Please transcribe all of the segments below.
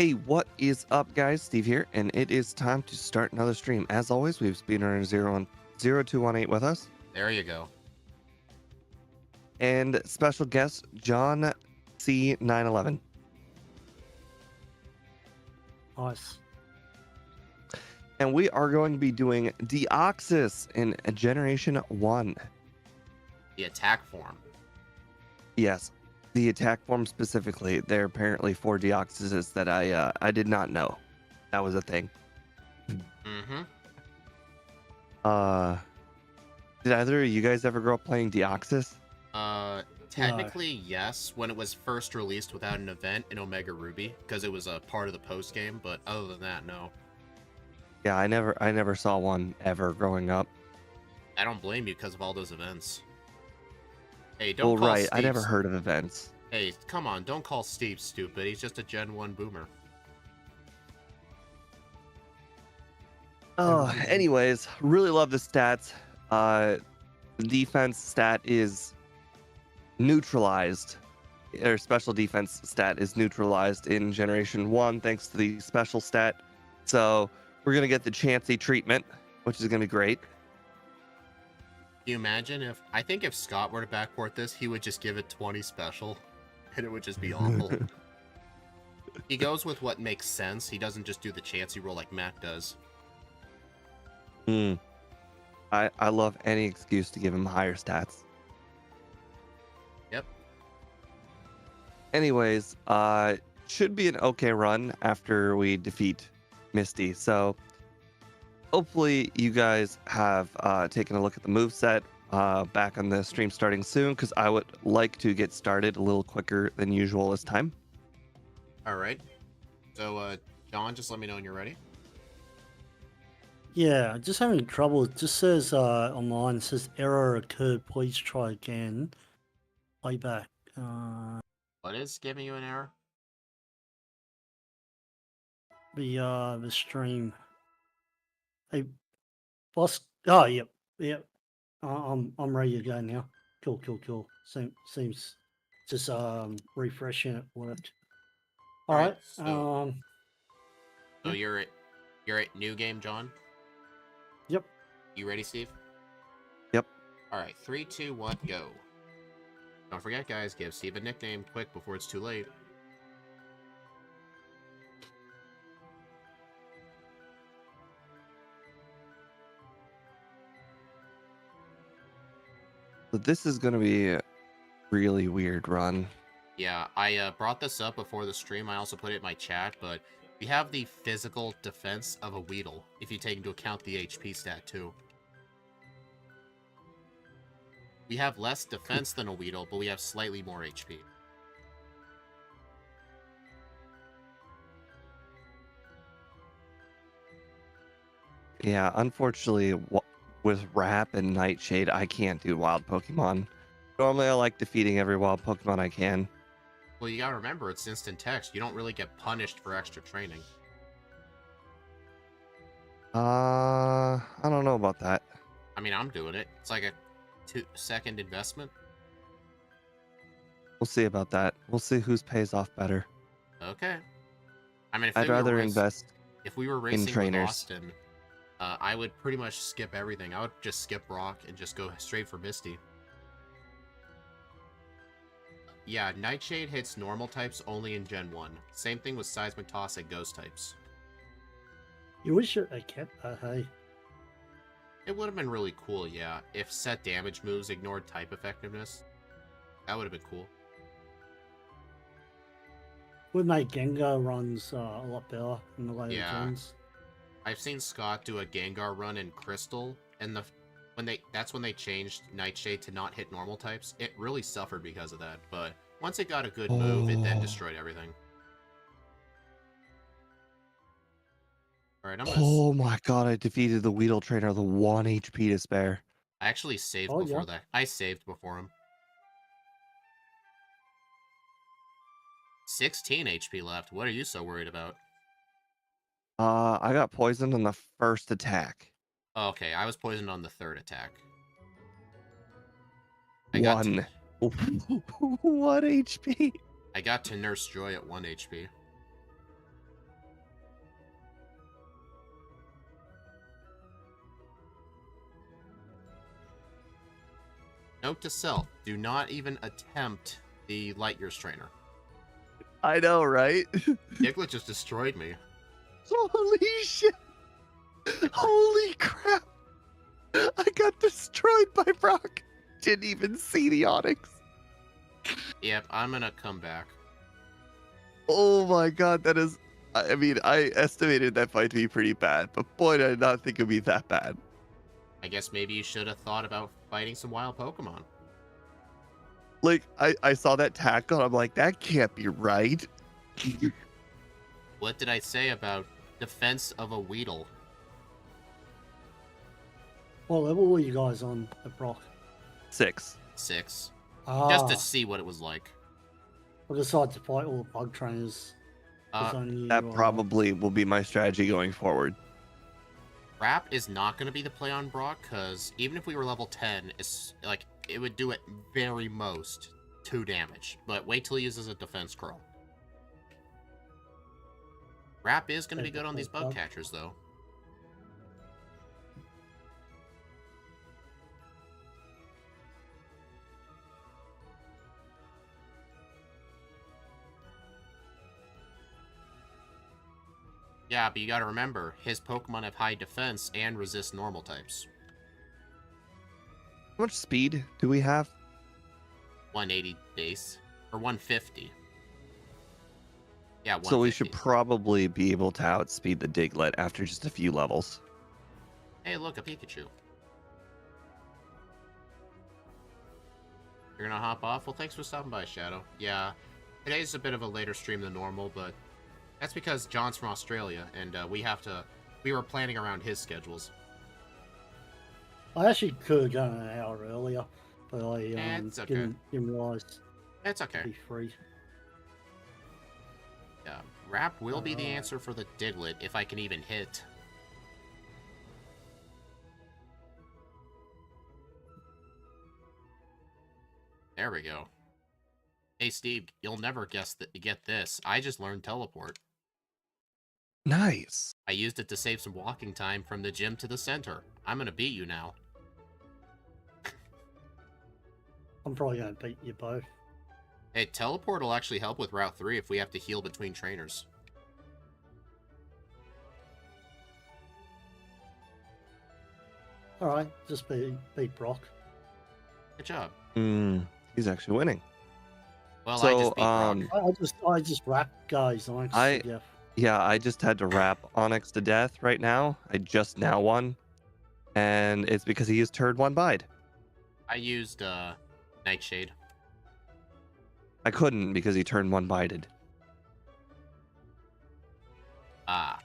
Hey, what is up, guys? Steve here, and it is time to start another stream. As always, we have Speedrunner 0218 with us, There you go. and special guest John C911. Nice. And we are going to be doing Deoxys in Generation 1. The attack form. Yes, the attack form specifically. There are apparently 4 Deoxyses that I did not know that was a thing. Mm-hmm. Did either of you guys ever grow up playing Deoxys? Technically, yes, when it was first released without an event in Omega Ruby, because it was a part of the post game, but other than that, no. Yeah, I never saw one ever growing up. I don't blame you because of all those events. Hey, Well, don't call right, Steve... I never heard of events. Hey, come on, don't call Steve stupid. He's just a Gen 1 boomer. Oh, anyways, really love the stats. The defense stat is neutralized. Or special defense stat is neutralized in Generation 1 thanks to the special stat. So we're going to get the Chansey treatment, which is going to be great. Can you imagine if... I think if Scott were to backport this, he would just give it 20 special, and it would just be awful. He goes with what makes sense. He doesn't just do the Chansey roll like Matt does. I love any excuse to give him higher stats. Yep. Anyways, should be an okay run after we defeat Misty. So hopefully you guys have taken a look at the moveset back on the stream starting soon, because I would like to get started a little quicker than usual this time. All right. So, John, just let me know when you're ready. Yeah, just having trouble. It just says online, it says error occurred. Please try again. Playback. What is giving you an error? The stream. Hey, boss. Oh, yep. I'm ready to go now. Cool. Seems just refreshing it worked. All right. So Yeah. you're at new game, John. Yep. You ready, Steve? Yep. All right, 3, 2, 1, go. Don't forget, guys, give Steve a nickname quick before it's too late. So this is going to be a really weird run. Yeah, I brought this up before the stream. I also put it in my chat, but we have the physical defense of a Weedle, if you take into account the HP stat, too. We have less defense than a Weedle, but we have slightly more HP. Yeah, unfortunately, with Wrap and Nightshade, I can't do wild Pokemon. Normally, I like defeating every wild Pokemon I can. Well, you gotta remember, it's instant text. You don't really get punished for extra training. I don't know about that. I mean, I'm doing it. It's like a 2-second investment. We'll see about that. We'll see whose pays off better. Okay. I mean, I'd rather invest if we were racing with trainers. Austin, I would pretty much skip everything. I would just skip Rock and just go straight for Misty. Yeah, Nightshade hits normal types only in Gen 1. Same thing with Seismic Toss at Ghost types. You wish I kept that, hey. It would have been really cool, yeah, if set damage moves ignored type effectiveness. That would have been cool. Would make Gengar runs a lot better in the later gens. I've seen Scott do a Gengar run in Crystal, and that's when they changed Nightshade to not hit normal types. It really suffered because of that, but once it got a good move, it then destroyed everything. Alright, Oh my god, I defeated the Weedle trainer, the 1 HP to spare. I actually saved before that. I saved before him. 16 HP left. What are you so worried about? I got poisoned on the first attack. Okay, I was poisoned on the third attack. 1 HP. I got to Nurse Joy at 1 HP. Note to self, do not even attempt the light years trainer. I know, right? Diglett just destroyed me. Holy shit! Holy crap! I got destroyed by Brock. Didn't even see the Onyx. Yep, I'm gonna come back. Oh my god, that is. I mean, I estimated that fight to be pretty bad, but boy, did I not think it would be that bad. I guess maybe you should have thought about fighting some wild Pokemon. Like, I saw that tackle, I'm like, that can't be right. What did I say about defense of a Weedle? What level were you guys on at Brock? 6. 6. Ah, Just to see what it was like. I decided to fight all the bug trainers. That probably will be my strategy going forward. Wrap is not going to be the play on Brock, because even if we were level 10, it's like it would do at very most 2 damage. But wait till he uses a defense curl. Wrap is going to be good on these bug catchers, though. Yeah, but you gotta remember, his Pokemon have high defense and resist normal types. How much speed do we have? 180 base. Or 150. Yeah, 150. So we should probably be able to outspeed the Diglett after just a few levels. Hey, look, a Pikachu. You're gonna hop off? Well, thanks for stopping by, Shadow. Yeah, today's a bit of a later stream than normal, but that's because John's from Australia, and we were planning around his schedules. I actually could have gone an hour earlier, but I It's okay. didn't realize It's it'd okay. be free. Yeah, Wrap will be the answer for the Diglett if I can even hit. There we go. Hey, Steve, you'll never get this. I just learned Teleport. Nice. I used it to save some walking time from the gym to the center. I'm gonna beat you now. I'm probably going to beat you both. Hey, Teleport will actually help with Route 3 if we have to heal between trainers. Alright, just beat Brock. Good job. He's actually winning. Well, So, I just beat Brock. I just wrapped guys on Yeah, I just had to wrap Onyx to death right now. I just now won. And it's because he used Turd 1 Bide. I used Nightshade. I couldn't because he turned 1 Bided. Ah.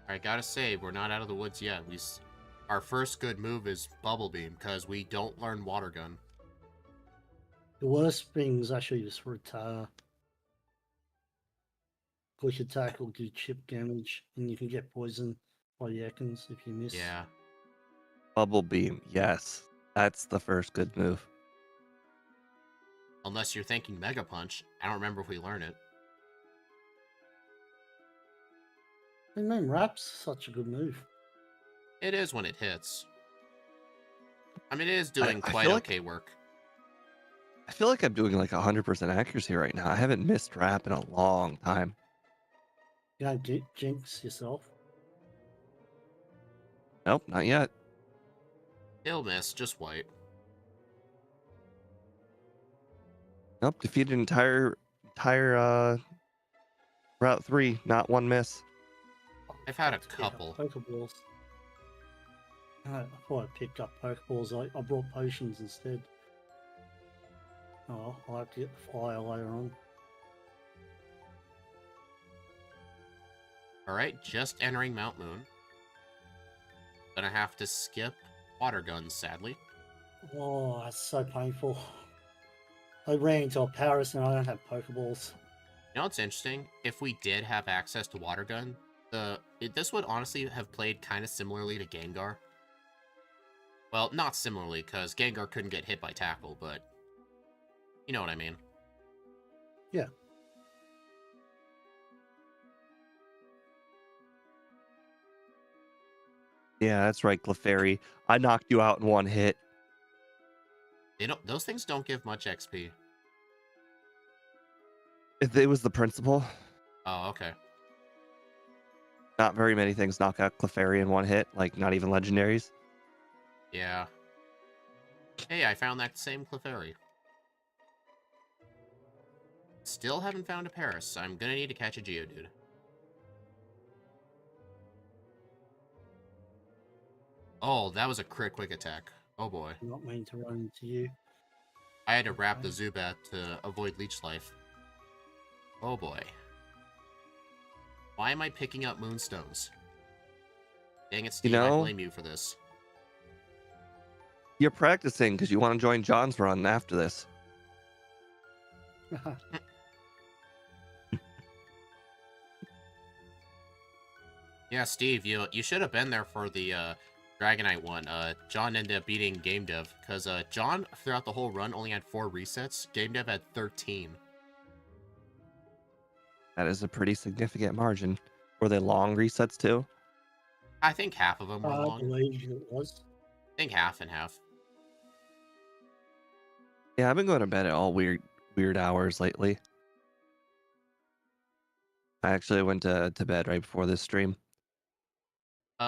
Alright, gotta say, we're not out of the woods yet. Our first good move is Bubble Beam, because we don't learn Water Gun. The worst thing is actually just retire. Quick attack will do chip damage, and you can get poisoned by the Ekans if you miss. Yeah. Bubble Beam, yes. That's the first good move. Unless you're thinking Mega Punch. I don't remember if we learn it. And man, Rap's such a good move. It is when it hits. I mean, it is doing I quite feel okay work. I feel like I'm doing like 100% accuracy right now. I haven't missed Rap in a long time. You don't jinx yourself. Nope, not yet. He'll miss, just white. Nope, defeated entire Route 3, not one miss. I've had a couple. Pokeballs. I thought I picked up Pokeballs. I brought potions instead. Oh, I'll have to get the fire later on. Alright, just entering Mount Moon. Gonna have to skip Water Guns, sadly. Oh, that's so painful. I ran into a Paris and I don't have Pokeballs. You know what's interesting? If we did have access to Water Gun, this would honestly have played kind of similarly to Gengar. Well, not similarly, because Gengar couldn't get hit by Tackle, but you know what I mean. Yeah. Yeah, that's right, Clefairy. I knocked you out in one hit. Those things don't give much XP. If it was the principal, Oh, okay. not very many things knock out Clefairy in one hit, like not even legendaries. Yeah. Hey, I found that same Clefairy. Still haven't found a Paris. I'm gonna need to catch a Geodude. Oh, that was a crit quick attack. Oh boy. I'm not meaning to run into you. I had to wrap the Zubat to avoid Leech Life. Oh boy. Why am I picking up Moonstones? Dang it, Steve, I blame you for this. You're practicing because you want to join John's run after this. Yeah, Steve, you should have been there for the Dragonite one. John ended up beating Game Dev because John throughout the whole run only had 4 resets. Game Dev had 13. That is a pretty significant margin. Were they long resets too? I think half of them were I long. believe it was. I think half and half. Yeah, I've been going to bed at all weird hours lately. I actually went to bed right before this stream.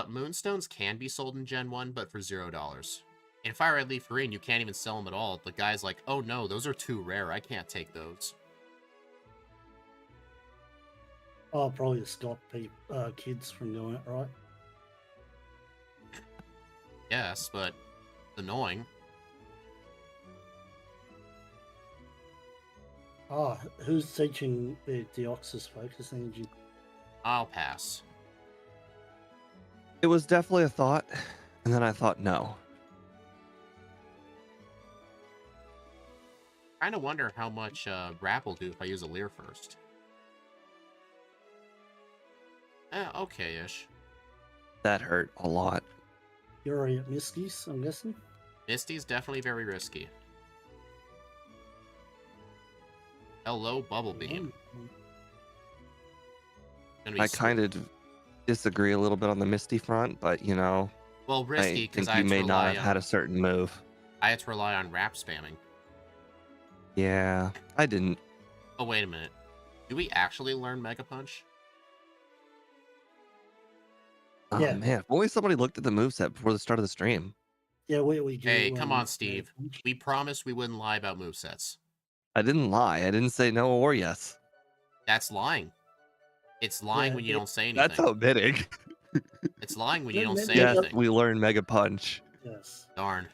Moonstones can be sold in Gen 1, but for $0. In Fire Red Leaf Green, you can't even sell them at all. The guy's like, oh no, those are too rare. I can't take those. Oh, probably to stop kids from doing it, right? Yes, but annoying. Oh, who's teaching the Deoxys focus energy? I'll pass. It was definitely a thought, and then I thought no. Kind of wonder how much Wrap will do if I use a Leer first. Okay-ish. That hurt a lot. You're already at Misty's, I'm guessing? Misty's definitely very risky. Hello, Bubble Beam. I kind of disagree a little bit on the Misty front, but you know, well, risky because you may not have had a certain move. I had to rely on Wrap spamming. Yeah, I didn't. Oh, wait a minute. Do we actually learn Mega Punch? Oh Yeah. man, if only somebody looked at the moveset before the start of the stream. Yeah, we do. Hey, come on, Steve. We promised we wouldn't lie about movesets. I didn't lie. I didn't say no or yes. That's lying. It's lying when you don't say anything. That's omitting. It's lying when you don't say yes, anything. we learned Mega Punch. Yes. Darn.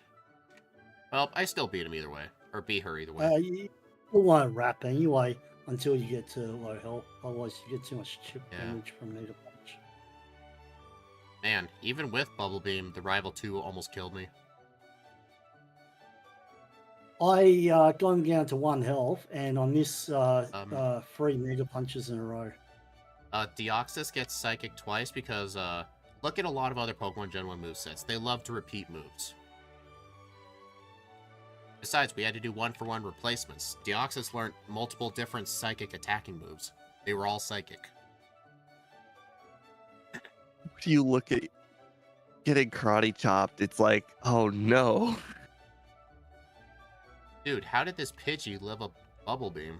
Well, I still beat him either way. Or beat her either way. You want to wrap anyway until you get to low health. Otherwise, you get too much chip damage from Mega Punch. Man, even with Bubble Beam, the Rival 2 almost killed me. I got down to 1 health, and on this 3 Mega Punches in a row. Deoxys gets Psychic twice because, look at a lot of other Pokemon Gen 1 movesets. They love to repeat moves. Besides, we had to do 1-for-1 replacements. Deoxys learned multiple different Psychic attacking moves. They were all Psychic. You look at getting karate chopped, it's like, oh no. Dude, how did this Pidgey live a Bubble Beam?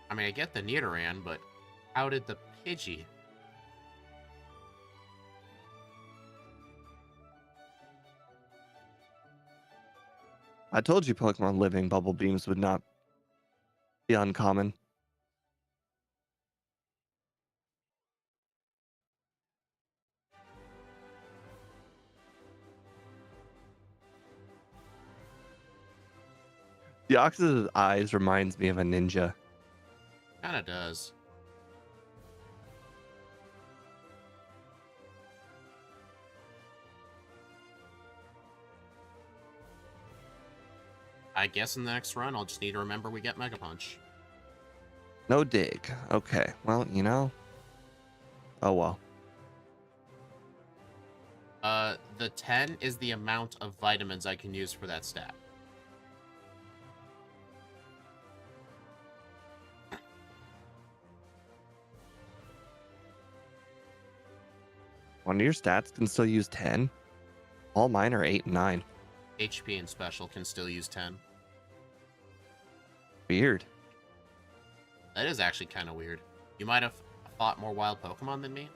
I mean, I get the Nidoran, but how did the Pidgey? I told you Pokemon living Bubble Beams would not be uncommon. Deoxys' eyes reminds me of a ninja. Kinda does. I guess in the next run, I'll just need to remember we get Mega Punch. No dig. Okay. Well, you know. Oh well. The 10 is the amount of vitamins I can use for that stat. One of your stats can still use 10. All mine are 8 and 9. HP and special can still use 10. Weird. That is actually kind of weird. You might have fought more wild Pokemon than me.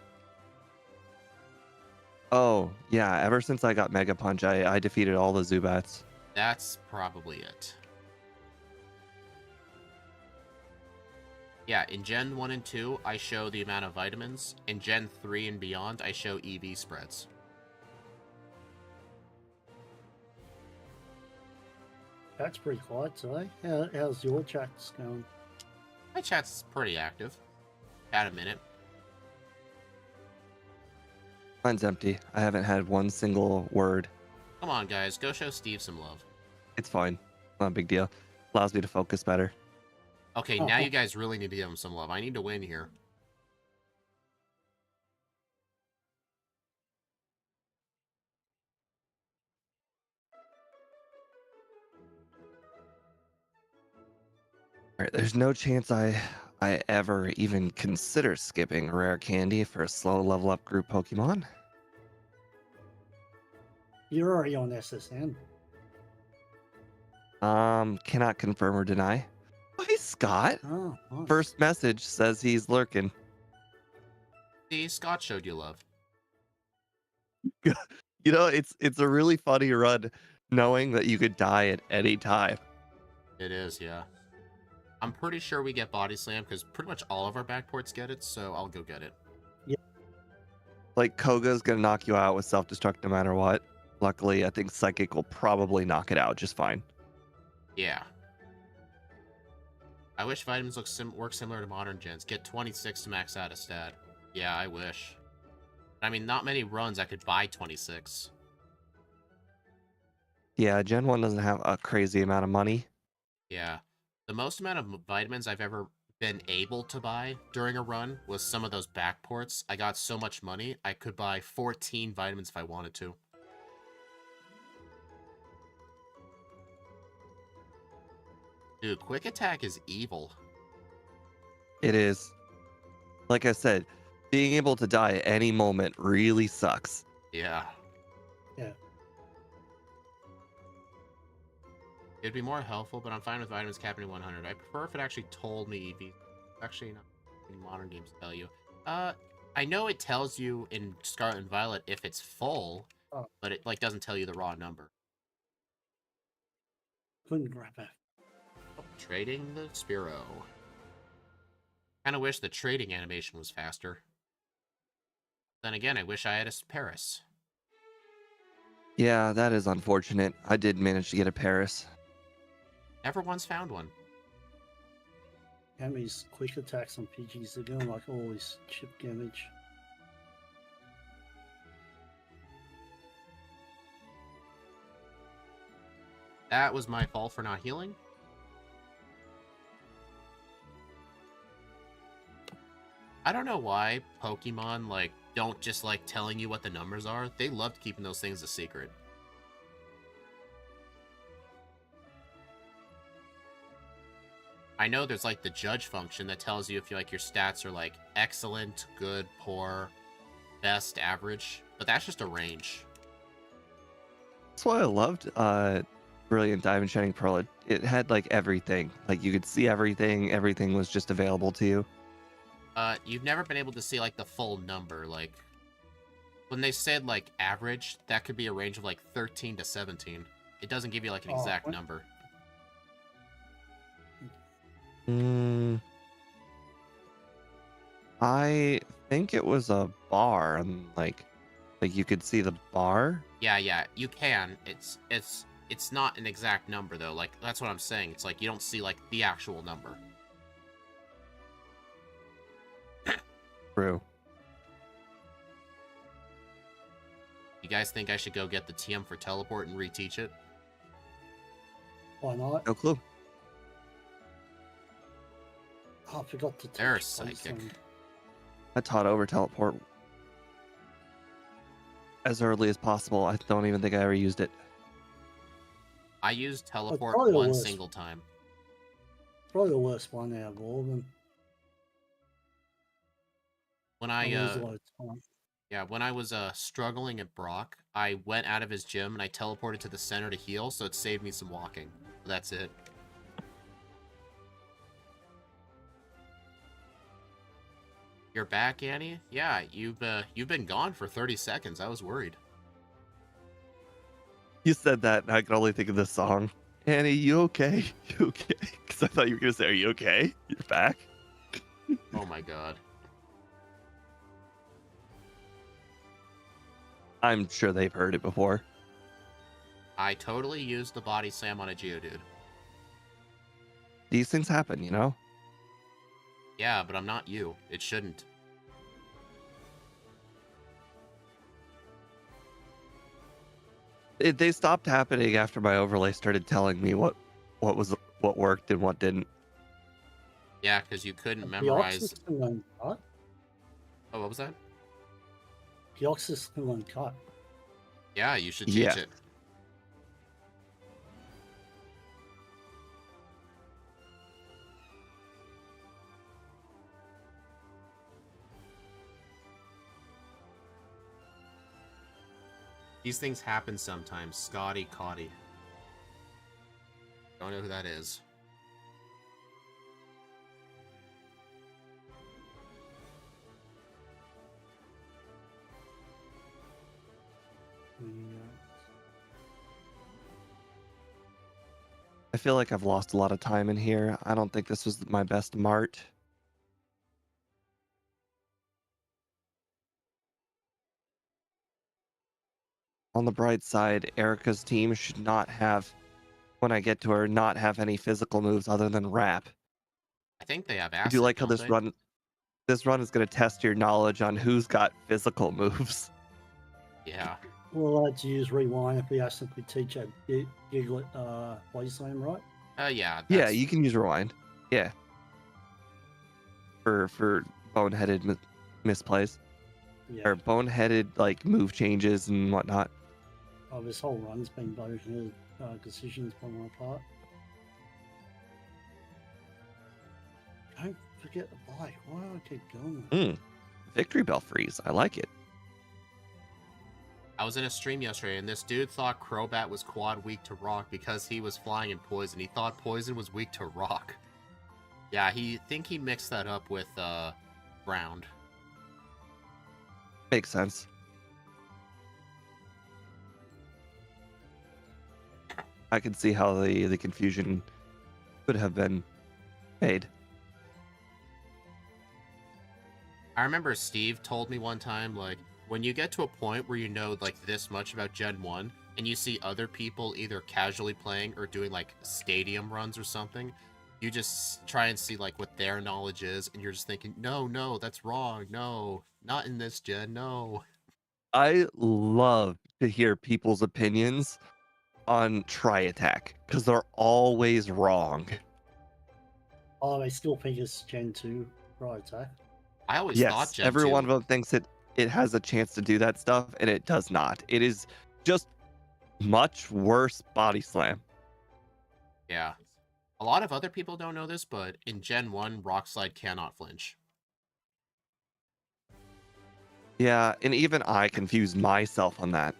Oh, yeah. Ever since I got Mega Punch, I defeated all the Zubats. That's probably it. Yeah, in Gen 1 and 2, I show the amount of vitamins. In Gen 3 and beyond, I show EV spreads. That's pretty quiet today. How's your chats going? My chat's pretty active. Had a minute. Mine's empty. I haven't had one single word. Come on, guys. Go show Steve some love. It's fine. Not a big deal. Allows me to focus better. Okay, now you guys really need to give him some love. I need to win here. All right, there's no chance I ever even consider skipping rare candy for a slow level up group Pokemon. You're already on SSN. Cannot confirm or deny. Hi, Scott. Oh, nice. First message says he's lurking. See, Scott showed you love. You know, it's a really funny run knowing that you could die at any time. It is, yeah. I'm pretty sure we get Body Slam because pretty much all of our backports get it, so I'll go get it. Like, Koga's gonna knock you out with self-destruct no matter what. Luckily, I think Psychic will probably knock it out just fine. Yeah. I wish vitamins work similar to modern gens. Get 26 to max out a stat. Yeah, I wish. I mean, not many runs I could buy 26. Yeah, Gen 1 doesn't have a crazy amount of money. Yeah. The most amount of vitamins I've ever been able to buy during a run was some of those backports. I got so much money, I could buy 14 vitamins if I wanted to. Dude, Quick Attack is evil. It is. Like I said, being able to die at any moment really sucks. Yeah. Yeah. It'd be more helpful, but I'm fine with vitamins capping at 100. I prefer if it actually told me EV. Actually, not in modern games tell you. I know it tells you in Scarlet and Violet if it's full, but it like doesn't tell you the raw number. Couldn't grab it. Oh, trading the Spearow. Kind of wish the trading animation was faster. Then again, I wish I had a Paris. Yeah, that is unfortunate. I did manage to get a Paris. Never once found one. How many quick attacks on PGs are doing? Like always, chip damage. That was my fault for not healing. I don't know why Pokemon, like, don't just like telling you what the numbers are. They loved keeping those things a secret. I know there's like the judge function that tells you if you like your stats are like excellent, good, poor, best, average, but that's just a range. That's why I loved Brilliant Diamond Shining Pearl. It had like everything. Like you could see everything. Everything was just available to you. You've never been able to see like the full number. Like when they said like average, that could be a range of like 13 to 17. It doesn't give you like an exact number. I think it was a bar, and like you could see the bar. Yeah, you can. It's not an exact number though. Like that's what I'm saying. It's like you don't see like the actual number. True. You guys think I should go get the TM for teleport and reteach it? Why not? No clue. Oh, I forgot to. There's psychic. I taught over teleport as early as possible. I don't even think I ever used it. I used teleport probably one was. single time. Probably the worst one out of all of them. When I lose a lot of time. Yeah, when I was struggling at Brock, I went out of his gym and I teleported to the center to heal, so it saved me some walking. That's it. You're back, Annie? Yeah, you've been gone for 30 seconds. I was worried. You said that, and I could only think of this song. Annie, you okay? You okay? Because I thought you were gonna say, "Are you okay? You're back." Oh my god. I'm sure they've heard it before. I totally used the body slam on a Geodude. These things happen, you know. Yeah, but I'm not you. It shouldn't. They stopped happening after my overlay started telling me what worked and what didn't. Yeah, because you couldn't Deoxys memorize. still uncut. Oh, what was that? Deoxys still uncut. Yeah, you should teach Yeah. it. These things happen sometimes. Scotty Cotty. Don't know who that is. I feel like I've lost a lot of time in here. I don't think this was my best mart. On the bright side, Erica's team should not have, when I get to her, not have any physical moves other than rap. I think they have I acid, do like how don't they? this run is going to test your knowledge on who's got physical moves. Yeah. We'll have to use rewind if we accidentally teach a Giglet body slam, right? Yeah. Yeah, you can use rewind. Yeah. For boneheaded misplays. Yeah. Or boneheaded like move changes and whatnot. Oh, this whole run's been boneheaded decisions by my part. Don't forget the bike. Why do I keep going? Victory bell freeze. I like it. I was in a stream yesterday, and this dude thought Crobat was quad weak to rock because he was flying in poison. He thought poison was weak to rock. Yeah, he mixed that up with ground. Makes sense. I can see how the confusion could have been made. I remember Steve told me one time, like, when you get to a point where you know, like, this much about Gen 1, and you see other people either casually playing or doing, like, stadium runs or something, you just try and see, like, what their knowledge is, and you're just thinking, no, that's wrong, no, not in this gen, no. I love to hear people's opinions on Tri Attack because they're always wrong. Oh, I still think it's Gen 2 right attack. I always thought Gen every 2. one of them thinks it has a chance to do that stuff, and it does not. It is just much worse body slam. Yeah. A lot of other people don't know this, but in Gen 1, Rock Slide cannot flinch. Yeah, and even I confused myself on that.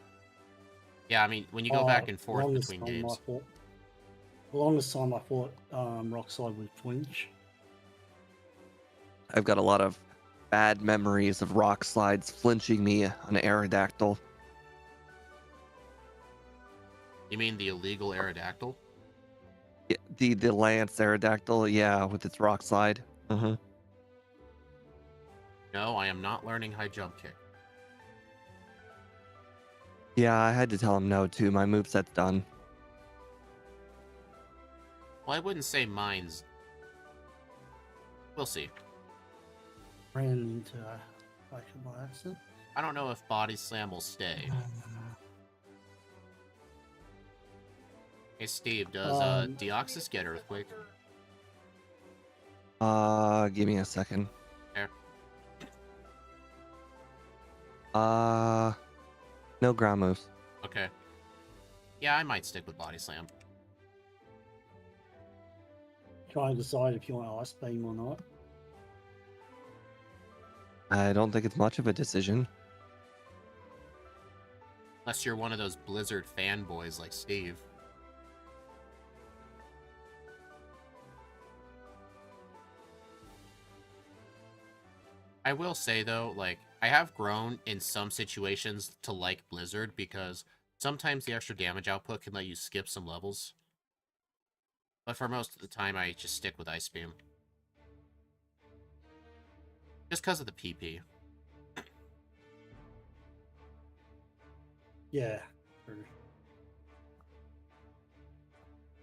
Yeah, I mean, when you go back and forth longest between time games. The longest time I thought Rockslide would flinch. I've got a lot of bad memories of rock slides flinching me on Aerodactyl. You mean the illegal Aerodactyl? Yeah, the Lance Aerodactyl, yeah, with its rock slide. No, I am not learning high jump kick. Yeah, I had to tell him no too. My moveset's done. Well, I wouldn't say mine's. We'll see. Ran into a bike by accident. I don't know if Body Slam will stay. Hey, Steve, does Deoxys get Earthquake? Give me a second. There. No ground moves. Okay. Yeah, I might stick with Body Slam. Trying to decide if you want Ice Beam or not. I don't think it's much of a decision. Unless you're one of those Blizzard fanboys like Steve. I will say, though, like, I have grown in some situations to like Blizzard because sometimes the extra damage output can let you skip some levels. But for most of the time, I just stick with Ice Beam. Just because of the PP. Yeah.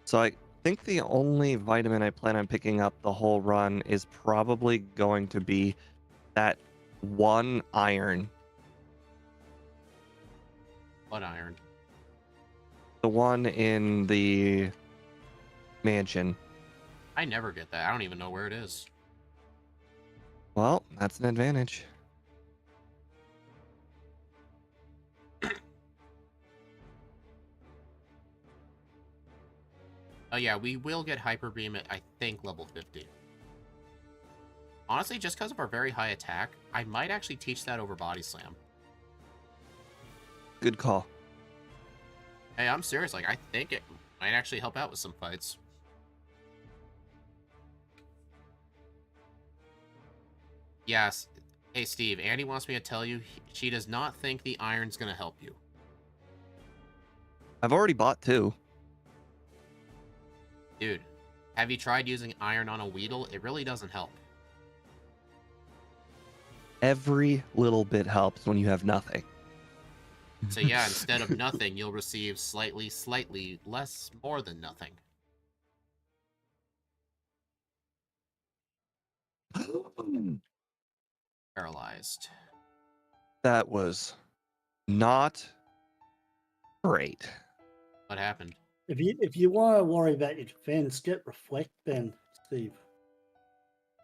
So I think the only vitamin I plan on picking up the whole run is probably going to be that one iron. What iron? The one in the mansion. I never get that. I don't even know where it is. Well, that's an advantage. Oh yeah, we will get Hyper Beam at, I think, level 50. Honestly, just because of our very high attack, I might actually teach that over Body Slam. Good call. Hey, I'm serious. Like, I think it might actually help out with some fights. Yes. Hey, Steve, Andy wants me to tell you she does not think the iron's going to help you. I've already bought 2. Dude, have you tried using iron on a Weedle? It really doesn't help. Every little bit helps when you have nothing. So yeah, instead of nothing, you'll receive slightly less, more than nothing. Paralyzed. That was not great. What happened? If you want to worry about your defense, get Reflect then, Steve.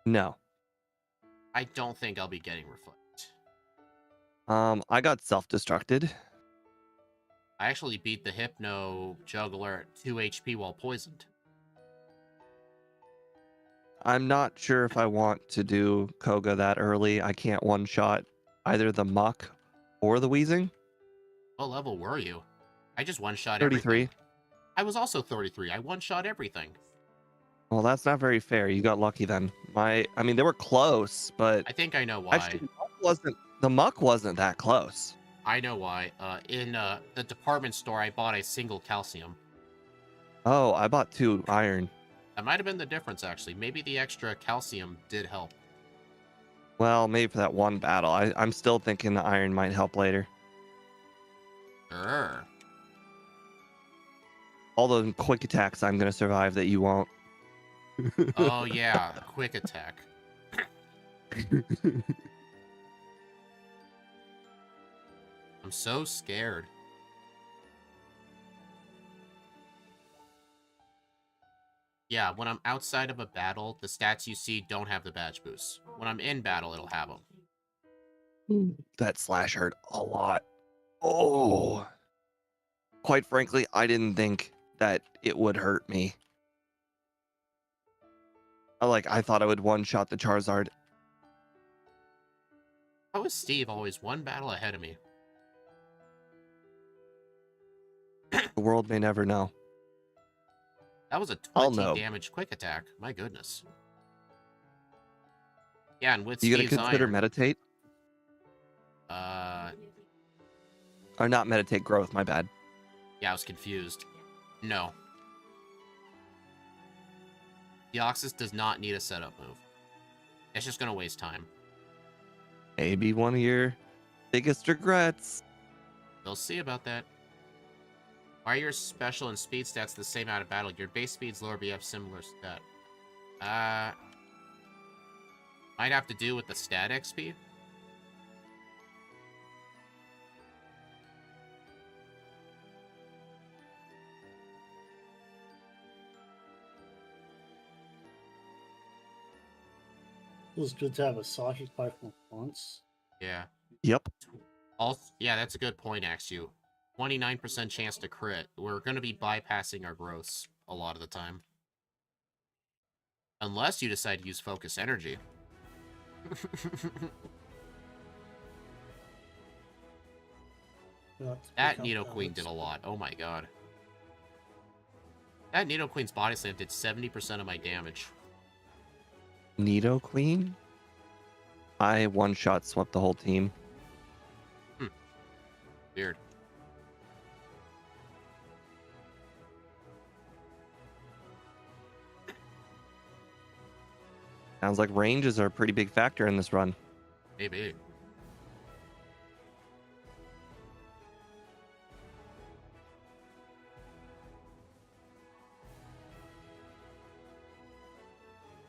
No. I don't think I'll be getting Reflect. I got self-destructed. I actually beat the Hypno Juggler at 2 HP while poisoned. I'm not sure if I want to do Koga that early. I can't one-shot either the Muck or the Wheezing. What level were you? I just one-shot 33. everything. I was also 33. I one-shot everything. Well, that's not very fair. You got lucky then. I mean, they were close, but I think I know why. actually, the Muck wasn't that close. I know why. In the department store, I bought a single calcium. Oh, I bought 2 iron. That might have been the difference, actually. Maybe the extra calcium did help. Well, maybe for that one battle. I'm still thinking the iron might help later. Grr. All those quick attacks I'm going to survive that you won't. Oh, yeah. Quick attack. I'm so scared. Yeah, when I'm outside of a battle, the stats you see don't have the badge boosts. When I'm in battle, it'll have them. That slash hurt a lot. Oh. Quite frankly, I didn't think that it would hurt me. I thought I would one-shot the Charizard. How is Steve always one battle ahead of me? The world may never know. That was a I'll 20 know. damage quick attack. My goodness. Yeah, and with You Steve's gonna consider iron... meditate? Or not meditate, growth, my bad. Yeah, I was confused. No. Deoxys does not need a setup move. It's just gonna waste time. Maybe one of your biggest regrets. We'll see about that. Why are your special and speed stats the same out of battle? Your base speed's lower, but you have similar stat. Might have to do with the stat XP. It was good to have a psychic both once. Yeah. Yep. Also, yeah, that's a good point, Axu. 29% chance to crit. We're going to be bypassing our growths a lot of the time. Unless you decide to use focus energy. forgot to That pick up Nidoqueen did a lot. Oh my god. That Nidoqueen's body slam did 70% of my damage. Nidoqueen? I one-shot swept the whole team. Weird. Sounds like ranges are a pretty big factor in this run. Maybe.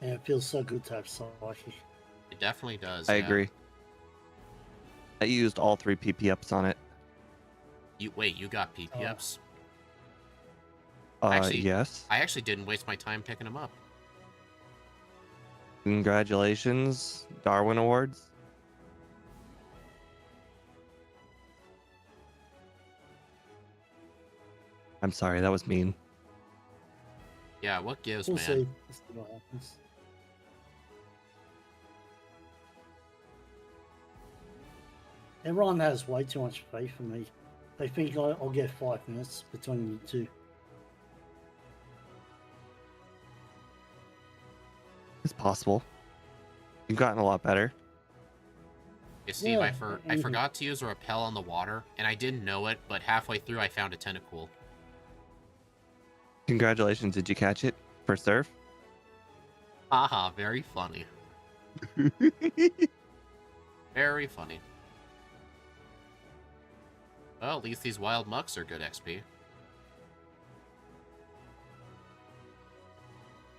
And it feels so good to have Psyche. It definitely does. I yeah. agree. I used all 3 PP ups on it. Wait, you got PP ups? Yes. I actually didn't waste my time picking them up. Congratulations, Darwin Awards. I'm sorry, that was mean. Yeah, what gives, We'll man? see. We'll see what happens. Everyone has way too much faith in me. They think I'll get 5 minutes between you two. It's possible. You've gotten a lot better. Yeah, Steve, Yeah, I forgot to use a repel on the water, and I didn't know it, but halfway through I found a tentacle. Congratulations, did you catch it for surf? Haha, very funny. Very funny. Well, at least these wild mucks are good XP.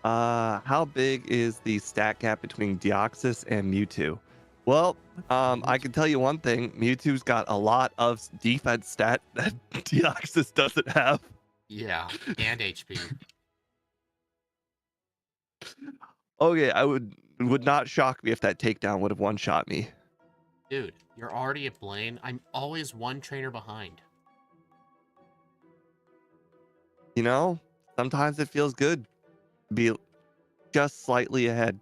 How big is the stat gap between Deoxys and Mewtwo? Well, I can tell you one thing. Mewtwo's got a lot of defense stat that Deoxys doesn't have. Yeah, and HP. Okay, I would not shock me if that takedown would have one-shot me. Dude, you're already at Blaine. I'm always one trainer behind. You know, sometimes it feels good to be just slightly ahead.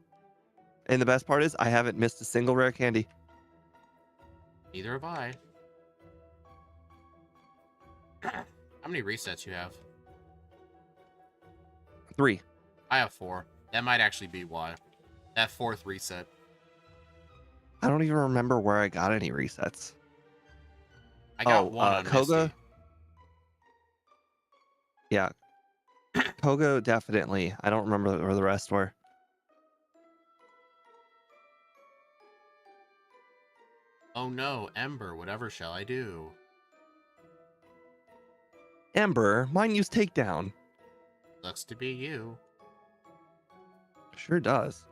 And the best part is I haven't missed a single rare candy. Neither have I. How many resets you have? 3. I have 4. That might actually be why. That 4th reset. I don't even remember where I got any resets. I got one on Koga. Misty. Yeah. Koga, definitely. I don't remember where the rest were. Oh no, Ember, whatever shall I do? Ember, mine used takedown. Looks to be you. Sure does.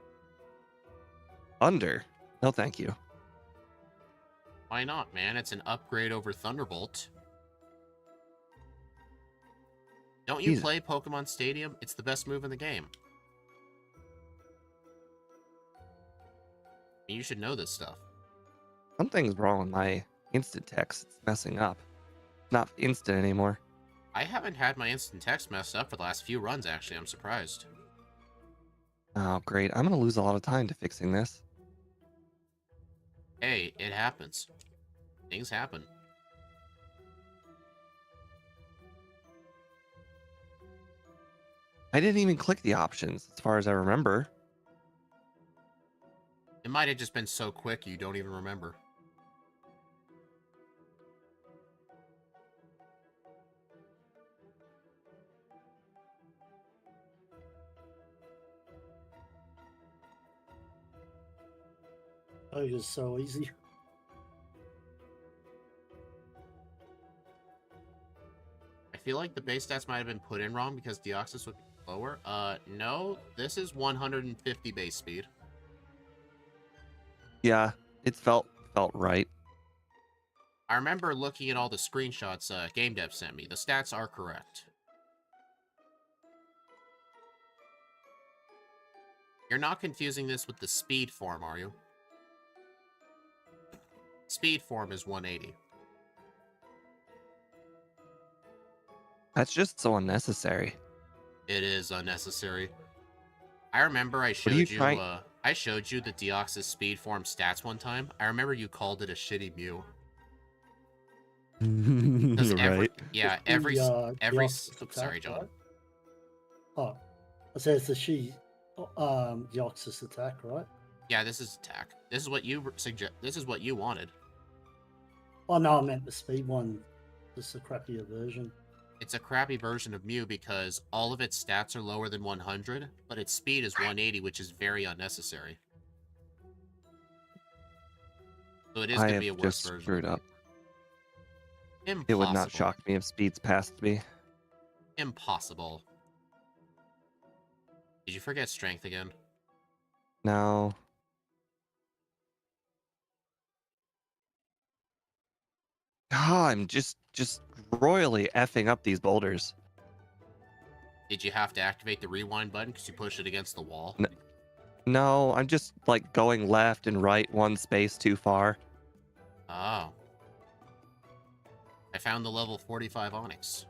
Thunder. No, thank you. Why not, man? It's an upgrade over Thunderbolt. Don't you Jesus. play Pokemon Stadium? It's the best move in the game. You should know this stuff. Something's wrong with my instant text. It's messing up. It's not instant anymore. I haven't had my instant text messed up for the last few runs, actually. I'm surprised. Oh, great. I'm going to lose a lot of time to fixing this. Hey, it happens. Things happen. I didn't even click the options, as far as I remember. It might have just been so quick you don't even remember. Oh, it's so easy. I feel like the base stats might have been put in wrong because Deoxys would be lower. No, this is 150 base speed. Yeah, it felt right. I remember looking at all the screenshots Game Dev sent me. The stats are correct. You're not confusing this with the speed form, are you? Speed form is 180. That's just so unnecessary. It is unnecessary. I remember I showed are you you, trying- I showed you the Deoxys speed form stats one time. I remember you called it a shitty Mew. Because Right. every The opposite attack, sorry, John. right? Oh, I said it's the Deoxys attack, right? Yeah, this is attack. This is what you suggest. This is what you wanted. Oh no, I meant the speed one. Just a crappier version. It's a crappy version of Mew because all of its stats are lower than 100, but its speed is 180, which is very unnecessary. So it is I going to have be a worse just version. screwed up. Impossible. It would not shock me if speeds passed me. Impossible. Did you forget strength again? No. Ah, I'm just royally effing up these boulders. Did you have to activate the rewind button because you pushed it against the wall? No, I'm just like going left and right one space too far. Oh. I found the level 45 Onyx.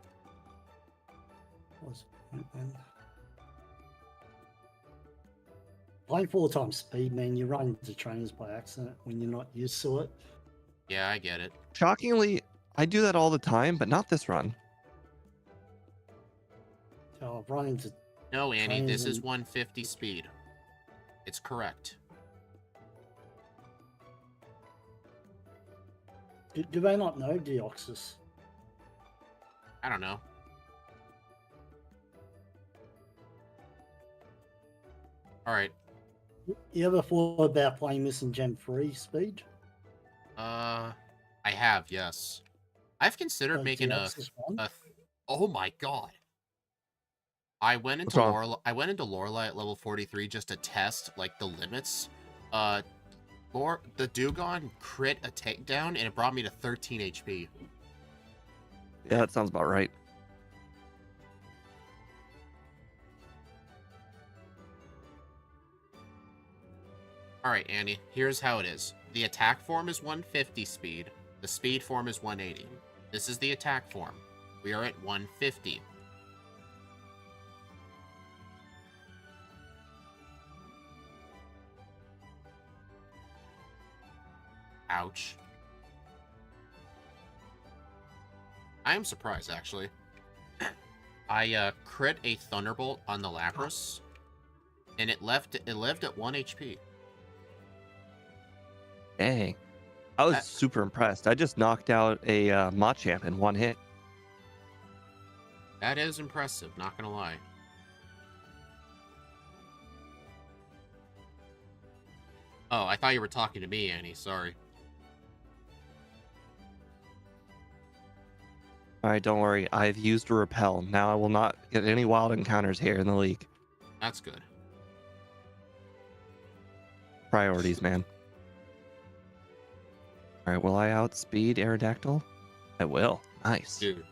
Playing 4 times speed, man, you run into trainers by accident when you're not used to it. Yeah, I get it. Shockingly, I do that all the time, but not this run. So I've run into No, Annie, trainers this is and 150 speed. It's correct. do they not know Deoxys? I don't know. Alright. You ever thought about playing this in Gen 3 speed? I have, yes. I've considered making Deoxys one? oh my god. I went into What's wrong? Lorelei at level 43 just to test like the limits. The Dugong crit a takedown and it brought me to 13 HP. Yeah, that sounds about right. Alright, Andy, here's how it is. The attack form is 150 speed. The speed form is 180. This is the attack form. We are at 150. Ouch. I am surprised, actually. I crit a Thunderbolt on the Lapras, and it lived at 1 HP. Dang. I was super impressed. I just knocked out a Machamp in one hit. That is impressive, not gonna lie. Oh, I thought you were talking to me, Annie. Sorry. Alright, don't worry. I've used a repel. Now I will not get any wild encounters here in the league. That's good. Priorities, man. Alright, will I outspeed Aerodactyl? I will. Nice. Dude,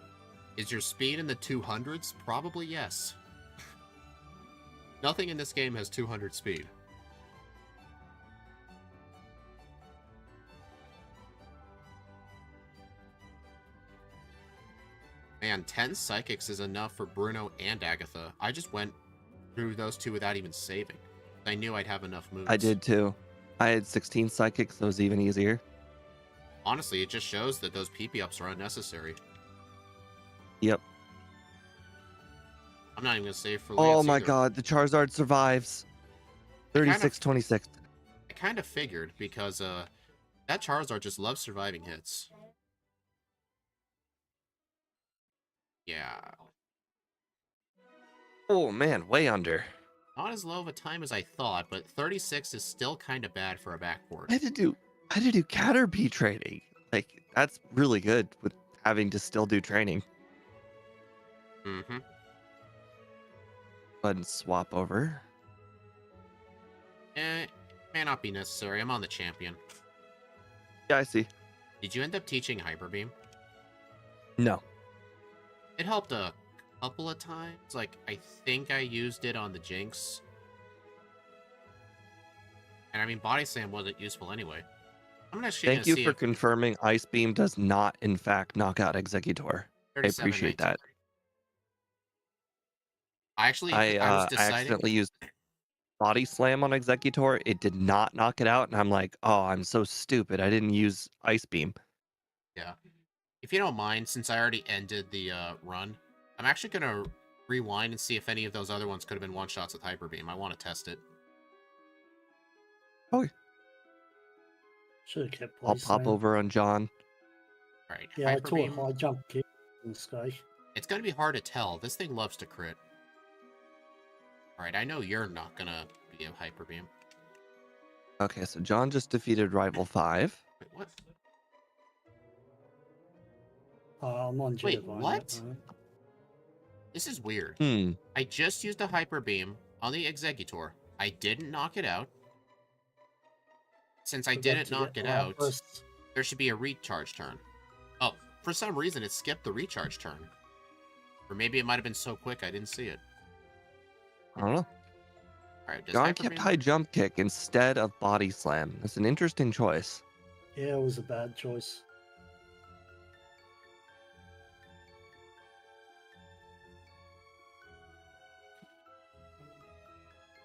is your speed in the 200s? Probably yes. Nothing in this game has 200 speed. Man, 10 Psychics is enough for Bruno and Agatha. I just went through those two without even saving. I knew I'd have enough moves. I did too. I had 16 Psychics, so it was even easier. Honestly, it just shows that those PP ups are unnecessary. Yep. I'm not even going to save for Oh Lance my either. god, the Charizard survives. 36-26. I kind of figured, because that Charizard just loves surviving hits. Yeah. Oh man, way under. Not as low of a time as I thought, but 36 is still kind of bad for a backport. I had to do Caterpie training. Like, that's really good with having to still do training. Mm-hmm. Go ahead and swap over. May not be necessary. I'm on the champion. Yeah, I see. Did you end up teaching Hyper Beam? No. It helped a couple of times. Like, I think I used it on the Jinx. And I mean, Body Slam wasn't useful anyway. I'm actually Thank you see for confirming Ice Beam does not, in fact, knock out Executor. I appreciate that. I was deciding. I accidentally used Body Slam on Executor. It did not knock it out, and I'm like, oh, I'm so stupid. I didn't use Ice Beam. Yeah. If you don't mind, since I already ended the run, I'm actually going to rewind and see if any of those other ones could have been one-shots with Hyper Beam. I want to test it. Oh, Should have kept I'll place pop then. over on John. All right, Yeah, I Hyper taught Beam. high jump kick in this guy. It's going to be hard to tell. This thing loves to crit. All right, I know you're not going to be a Hyper Beam. Okay, so John just defeated Rival 5. Wait, what? I'm on Wait, Giovanni what? at the moment. This is weird. Hmm. I just used a Hyper Beam on the Executor. I didn't knock it out. Since I Forgot didn't to knock get it out, Lapras. there should be a recharge turn. Oh, for some reason it skipped the recharge turn. Or maybe it might have been so quick I didn't see it. I don't know. Alright, does John Hyper kept Beam... high jump kick instead of body slam. That's an interesting choice. Yeah, it was a bad choice.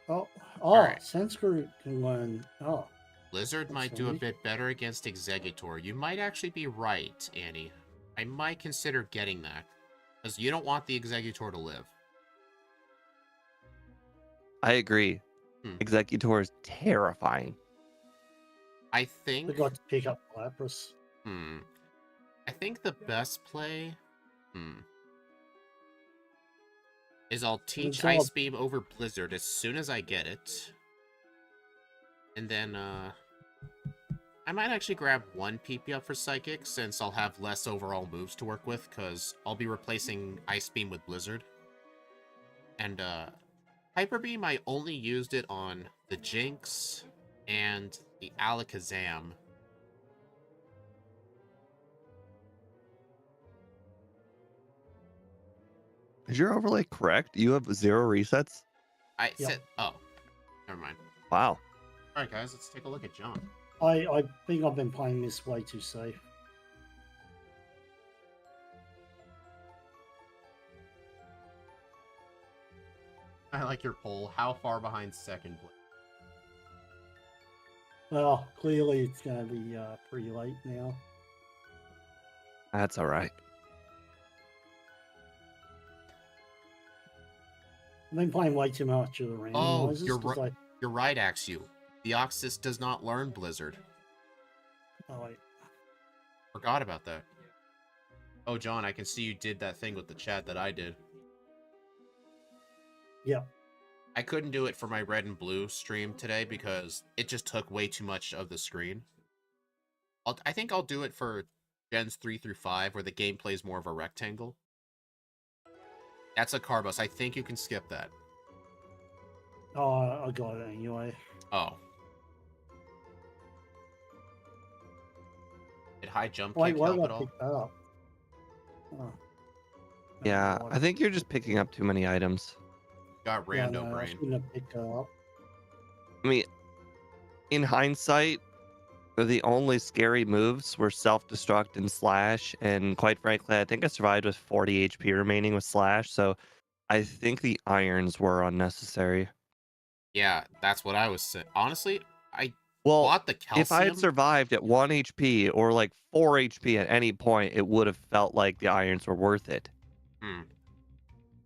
Oh, Alright. Sanskrit can learn. Oh, Blizzard That's might do a handy. bit better against Executor. You might actually be right, Annie. I might consider getting that. Because you don't want the Executor to live. I agree. Hmm. Executor is terrifying. I think... forgot to pick up Lapras. I think the best play... is I'll teach It's all- Ice Beam over Blizzard as soon as I get it. And then, I might actually grab one PP up for Psychic, since I'll have less overall moves to work with, because I'll be replacing Ice Beam with Blizzard. And, Hyper Beam, I only used it on the Jinx and the Alakazam. Is your overlay correct? You have 0 resets? I Yeah. said, oh, never mind. Wow. Alright guys, let's take a look at John. I think I've been playing this way too safe. I like your poll. How far behind second place? Well, clearly it's going to be pretty late now. That's all right. I've been playing way too much of the randomizers. you're 'cause right. You're right, Axu. Deoxys does not learn Blizzard. I Forgot about that. Oh, John, I can see you did that thing with the chat that I did. yeah. I couldn't do it for my red and blue stream today because it just took way too much of the screen. I think I'll do it for Gens 3 through 5, where the gameplay is more of a rectangle. That's a Carbos. I think you can skip that. Oh, I got it anyway. Oh. Did high jump Why kick did help I at all? pick that up? Oh. Yeah, Oh, I think you're just picking up too many items. Got yeah, rando no, I brain. shouldn't have picked that up. I mean, in hindsight, the only scary moves were self-destruct and slash, and quite frankly, I think I survived with 40 HP remaining with slash, so I think the irons were unnecessary. Yeah, that's what I was saying. Honestly, I Well, bought the calcium. if I had survived at 1 HP or like 4 HP at any point, it would have felt like the irons were worth it.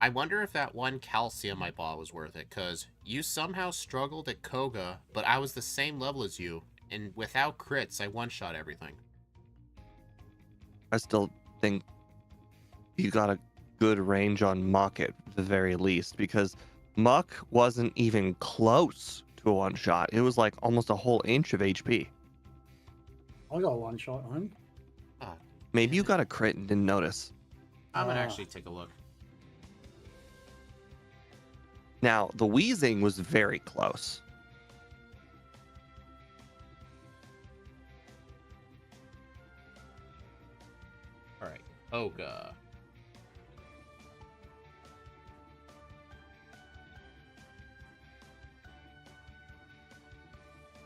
I wonder if that one calcium I bought was worth it, because you somehow struggled at Koga, but I was the same level as you, and without crits, I one-shot everything. I still think you got a good range on Muck at the very least, because Muck wasn't even close to a one-shot. It was like almost a whole inch of HP. I got one shot on him. Maybe you got a crit and didn't notice. I'm gonna actually take a look. Now, the wheezing was very close. Alright, Koga.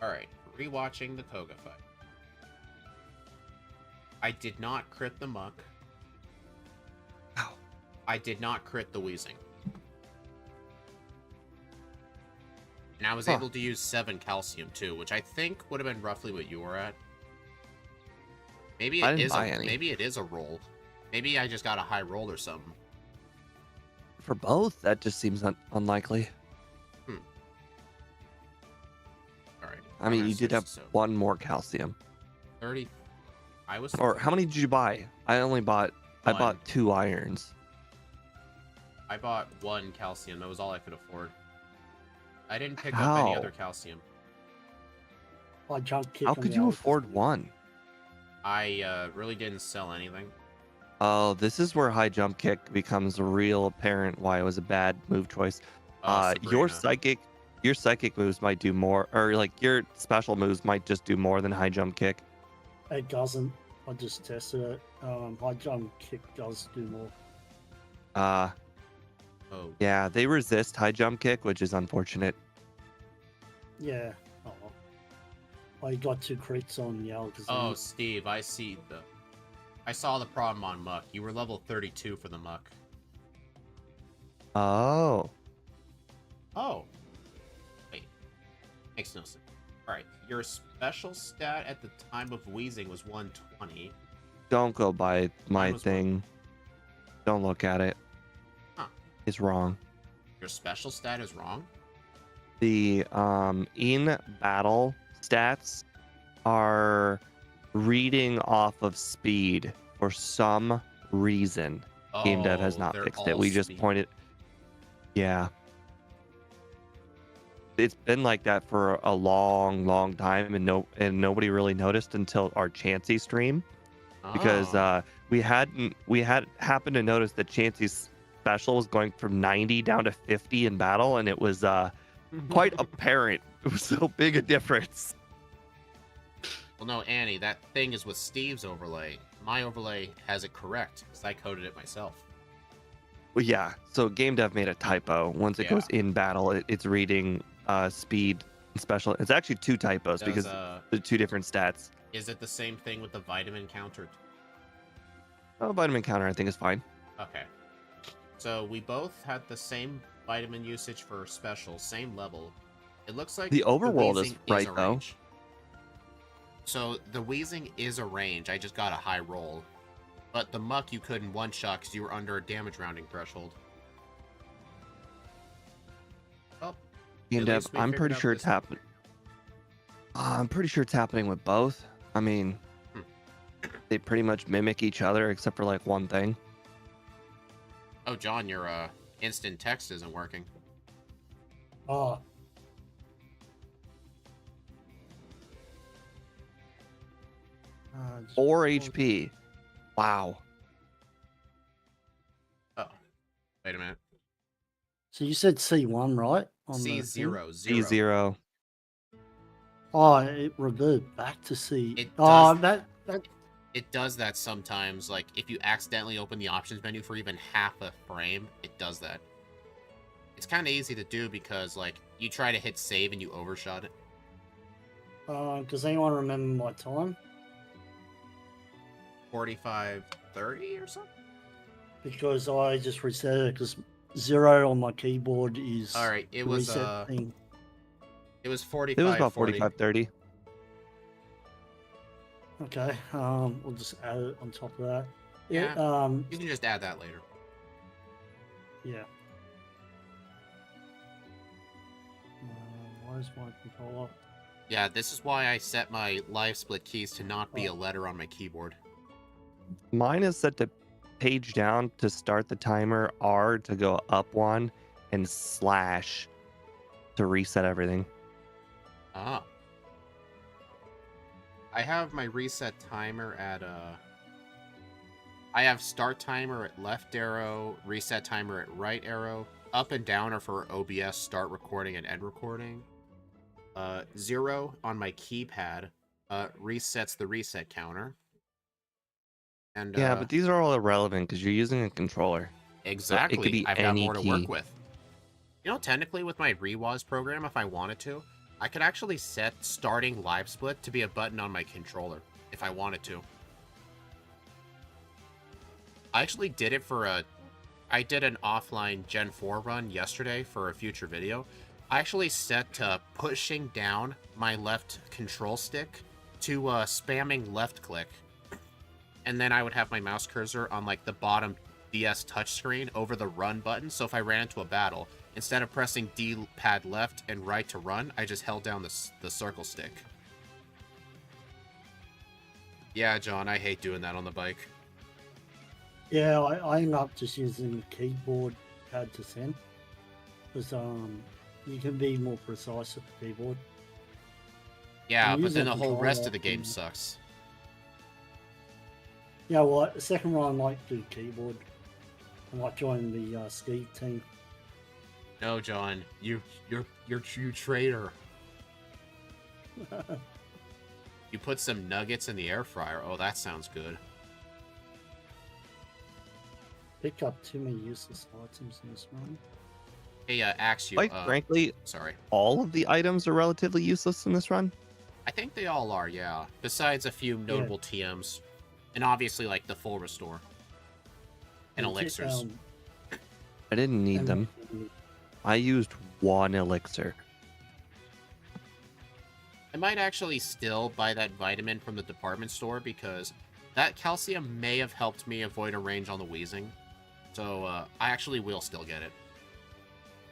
Alright, rewatching the Koga fight. I did not crit the Muck. Ow. I did not crit the Wheezing. And I was able to use 7 calcium too, which I think would have been roughly what you were at. Maybe I it didn't is buy a any. maybe it is a roll. Maybe I just got a high roll or something. For both, that just seems unlikely. All right. I mean, you did have so one more calcium. 30. I was. Or how many did you buy? I One. bought 2 irons. I bought 1 calcium. That was all I could afford. I didn't pick up any other calcium. I jump kick How on could the you old- afford 1? I really didn't sell anything. Oh, this is where high jump kick becomes real apparent why it was a bad move choice. Your Sabrina. psychic moves might do more, or like your special moves might just do more than high jump kick. It doesn't. I just tested it. High jump kick does do more. Oh. Yeah, they resist high jump kick, which is unfortunate. Yeah. Oh. I got 2 crits on Yell. Oh, Steve, I saw the problem on Muck. You were level 32 for the Muck. Oh. Oh. Wait. Makes no sense. Alright, your special stat at the time of wheezing was 120. Don't go by my was thing. Don't look at it. Huh. It's wrong. Your special stat is wrong? The in battle stats are reading off of speed for some reason. Game dev has not they're fixed it. all We just speed. pointed. Yeah. It's been like that for a long time, and nobody really noticed until our Chansey stream, because Oh. we had happened to notice that Chansey's special was going from 90 down to 50 in battle, and it was quite apparent. It was so big a difference. Well, no, Annie, that thing is with Steve's overlay. My overlay has it correct, because I coded it myself. Well, yeah. So game dev made a typo. Once it goes in battle, it's reading speed and special. It's actually 2 typos because they're 2 different stats. Is it the same thing with the vitamin counter? Oh, vitamin counter I think is fine. Okay. So we both had the same vitamin usage for special, same level. It looks like The overworld is wheezing right, a though. range. So the wheezing is a range. I just got a high roll. But the Muck you couldn't one-shot because you were under a damage rounding threshold. Well, Game at dev, least we I'm figured pretty out sure it's this one. happening. I'm pretty sure it's happening with both. I mean, they pretty much mimic each other except for like one thing. Oh, John, your instant text isn't working. Oh. 4 HP. Wow. Oh. Wait a minute. So you said C1, right? On the thing? C0. C0. Oh, it reverted back to C. It Oh, does- that It does that sometimes. Like, if you accidentally open the options menu for even half a frame, it does that. It's kind of easy to do because, like, you try to hit save and you overshot it. does anyone remember my time? 45:30 or something? Because I just reset it because 0 on my keyboard is Alright, it the was, reset thing. It was It 45. was about 40. 45-30. Okay, we'll just add it on top of that. Yeah. It, You can just add that later. yeah. Why is my controller? Yeah, this is why I set my live split keys to not be a letter on my keyboard. Mine is set to page down to start the timer, R to go up 1, and slash to reset everything. Ah. I have my reset timer at I have start timer at left arrow, reset timer at right arrow. Up and down are for OBS start recording and end recording. 0 on my keypad resets the reset counter. And Yeah, but these are all irrelevant because you're using a controller. exactly. So it could be I've got any more to key. work with. You know, technically with my Rewaz program, if I wanted to, I could actually set starting live split to be a button on my controller if I wanted to. I actually did it for I did an offline Gen 4 run yesterday for a future video. I actually set pushing down my left control stick to spamming left click and then I would have my mouse cursor on like the bottom DS touchscreen over the run button. So if I ran into a battle, instead of pressing D-pad left and right to run, I just held down the circle stick. Yeah, John, I hate doing that on the bike. Yeah, I end up just using the keyboard pad to send. Because you can be more precise with the keyboard. Yeah, I'm but using then a the whole rest of the controller game and- sucks. Yeah, well, the second run I might do keyboard. I might join the ski team. No, John, you traitor. You put some nuggets in the air fryer. Oh, that sounds good. Pick up too many useless items in this one. Hey, Axe you. Quite frankly, Sorry. all of the items are relatively useless in this run. I think they all are, yeah. Besides a few notable TMs. And obviously, like, the full restore. And elixirs. I didn't need them. I used 1 elixir. I might actually still buy that vitamin from the department store because that calcium may have helped me avoid a range on the wheezing. So I actually will still get it.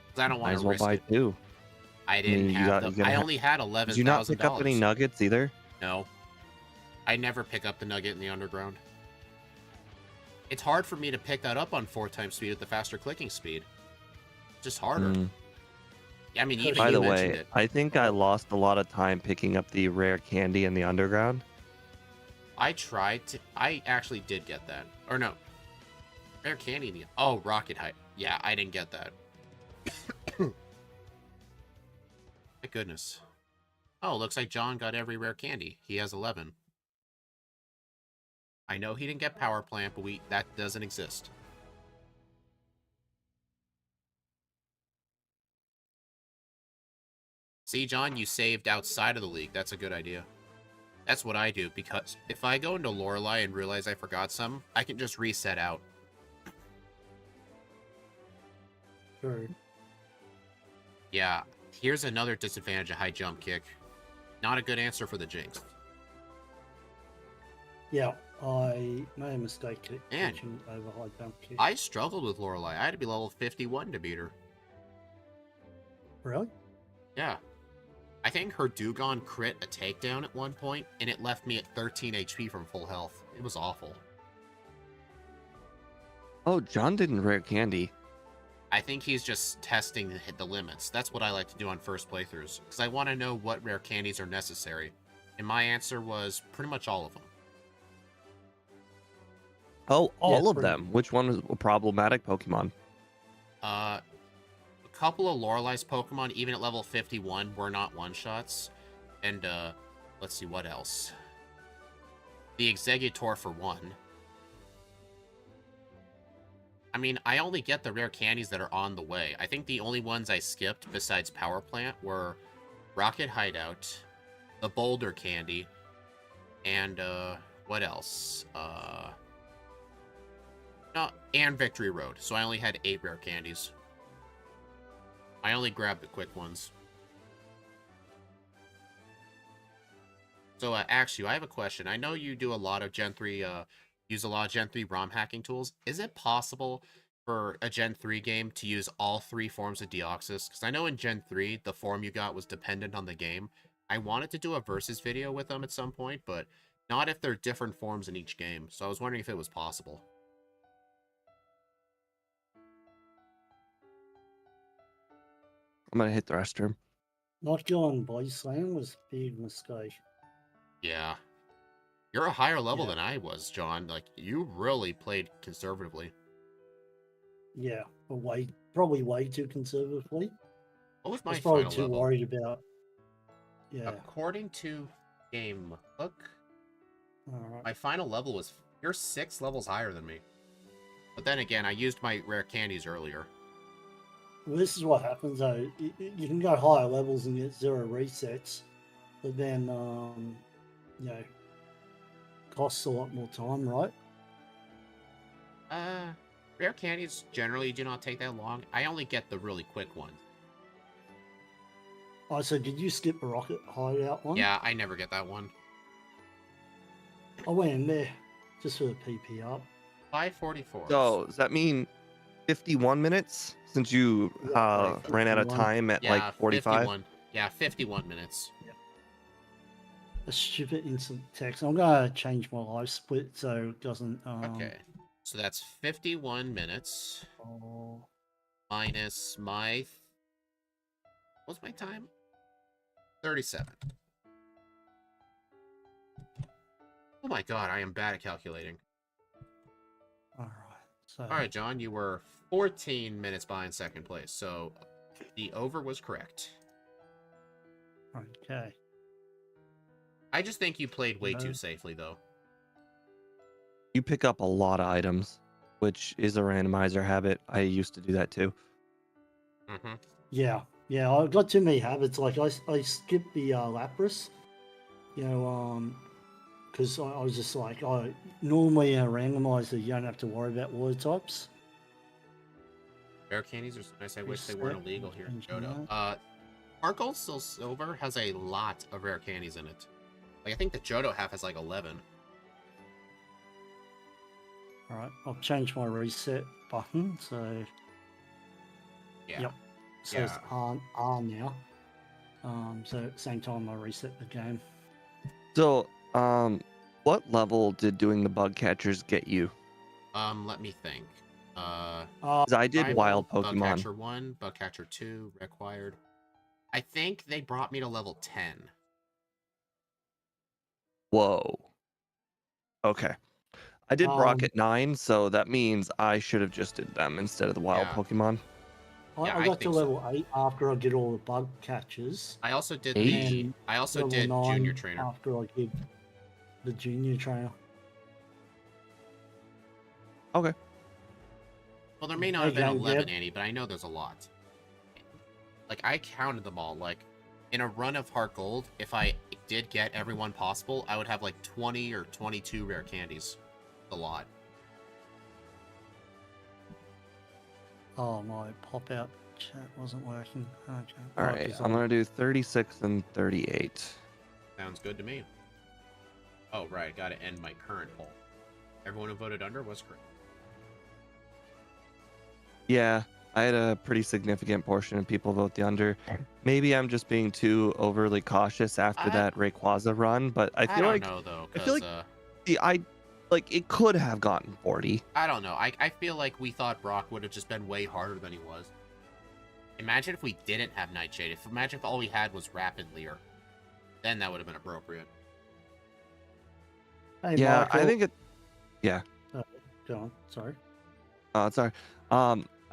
Because I don't want to risk buy it. 2. I didn't have them. I only had $11,000. Did you not pick up any nuggets either? No. I never pick up the nugget in the underground. It's hard for me to pick that up on 4 times speed at the faster clicking speed. Just harder. I mean, even By the you mentioned way, it. I think I lost a lot of time picking up the rare candy in the underground. I tried to... I actually did get that. Or no. Rare candy in the... Oh, rocket height. Yeah, I didn't get that. My goodness. Oh, looks like John got every rare candy. He has 11. I know he didn't get power plant, but that doesn't exist. See, John, you saved outside of the league. That's a good idea. That's what I do, because if I go into Lorelei and realize I forgot some, I can just reset out. True. Yeah, here's another disadvantage of high jump kick. Not a good answer for the Jinx. Yeah, I made a mistake Man. catching over high jump kick. I struggled with Lorelei. I had to be level 51 to beat her. Really? Yeah. I think her Dugong crit a takedown at one point, and it left me at 13 HP from full health. It was awful. Oh, John didn't rare candy. I think he's just testing to hit the limits. That's what I like to do on first playthroughs, because I want to know what rare candies are necessary. And my answer was pretty much all of them. Oh, all of pretty- them. Which one was a problematic Pokemon? A couple of Lorelei's Pokemon, even at level 51, were not one-shots. And, let's see, what else? The Executor for one. I mean, I only get the rare candies that are on the way. I think the only ones I skipped, besides Power Plant, were Rocket Hideout, the Boulder Candy, and, what else? No, and Victory Road. So I only had 8 rare candies. I only grabbed the quick ones. So, actually, I have a question. I know you do a lot of Gen 3, use a lot of Gen 3 ROM hacking tools. Is it possible for a Gen 3 game to use all 3 forms of Deoxys? Because I know in Gen 3, the form you got was dependent on the game. I wanted to do a versus video with them at some point, but not if they're different forms in each game. So I was wondering if it was possible. I'm gonna hit the restroom. Not going body slam was a big mistake. Yeah. You're a higher level Yeah. than I was, John. Like, you really played conservatively. Yeah, but probably way too conservatively. What was I my was probably final too level? worried about. Yeah. According to Game Hook, Alright. my final level was... You're 6 levels higher than me. But then again, I used my rare candies earlier. Well, this is what happens though. You can go higher levels and get 0 resets, but then you know, costs a lot more time, right? Rare candies generally do not take that long. I only get the really quick ones. Oh, so did you skip the rocket hideout one? Yeah, I never get that one. I went in there. just for the PP up. 544. So does that mean 51 minutes since you Yeah, ran out of 51. time at Yeah, like 45? 51. Yeah, 51 minutes. A stupid instant text. I'm gonna change my live split so it doesn't. Okay. So that's 51 minutes Oh, minus my. What's my time? 37. Oh my god, I am bad at calculating. all right. So. All right, John, you were 14 minutes behind second place, so the over was correct. Okay. I just think you played way No. too safely, though. You pick up a lot of items, which is a randomizer habit. I used to do that too. Mm-hmm. Yeah, I've got too many habits. Like I skipped the Lapras, because I was just like, normally a randomizer you don't have to worry about water types. Rare candies are so nice. I wish they weren't Reset, illegal here in change Johto. that. Heart Gold Still Silver has a lot of rare candies in it. Like, I think the Johto half has like 11. All right, I'll change my reset button. So Yeah. Yep. So it's R now. So at the same time I reset the game. So, what level did doing the bug catchers get you? Let me think. 'Cause I did Rival, wild Pokemon. Bugcatcher 1, Bugcatcher 2, required. I think they brought me to level 10. Whoa. Okay. I did Brock Um, at 9, so that means I should have just did them instead of the wild Yeah. Pokemon. Yeah, I I got to think so. level 8 after I did all the bug catches. I also did Eight? And I also level did 9 Junior Trainer. after I did the Junior Trainer. Okay. Well, there may not have been Okay, 11, yep. Andy, but I know there's a lot. Like, I counted them all. Like, in a run of Heart Gold, if I did get every one possible, I would have like 20 or 22 rare candies. A lot. Oh, my pop-out chat wasn't working. Okay. All right. I'm going to do 36 and 38. Sounds good to me. Oh, right. Got to end my current poll. Everyone who voted under was correct. Yeah, I had a pretty significant portion of people vote the under. Maybe I'm just being too overly cautious after that Rayquaza run, but I feel like I don't know, though, I feel because, like it could have gotten 40. I don't know. I feel like we thought Brock would have just been way harder than he was. Imagine if we didn't have Nightshade. Imagine if all we had was Rapid Leer. Then that would have been appropriate. Hey, Yeah, Michael. I think it. Yeah. Go on. Sorry. Sorry.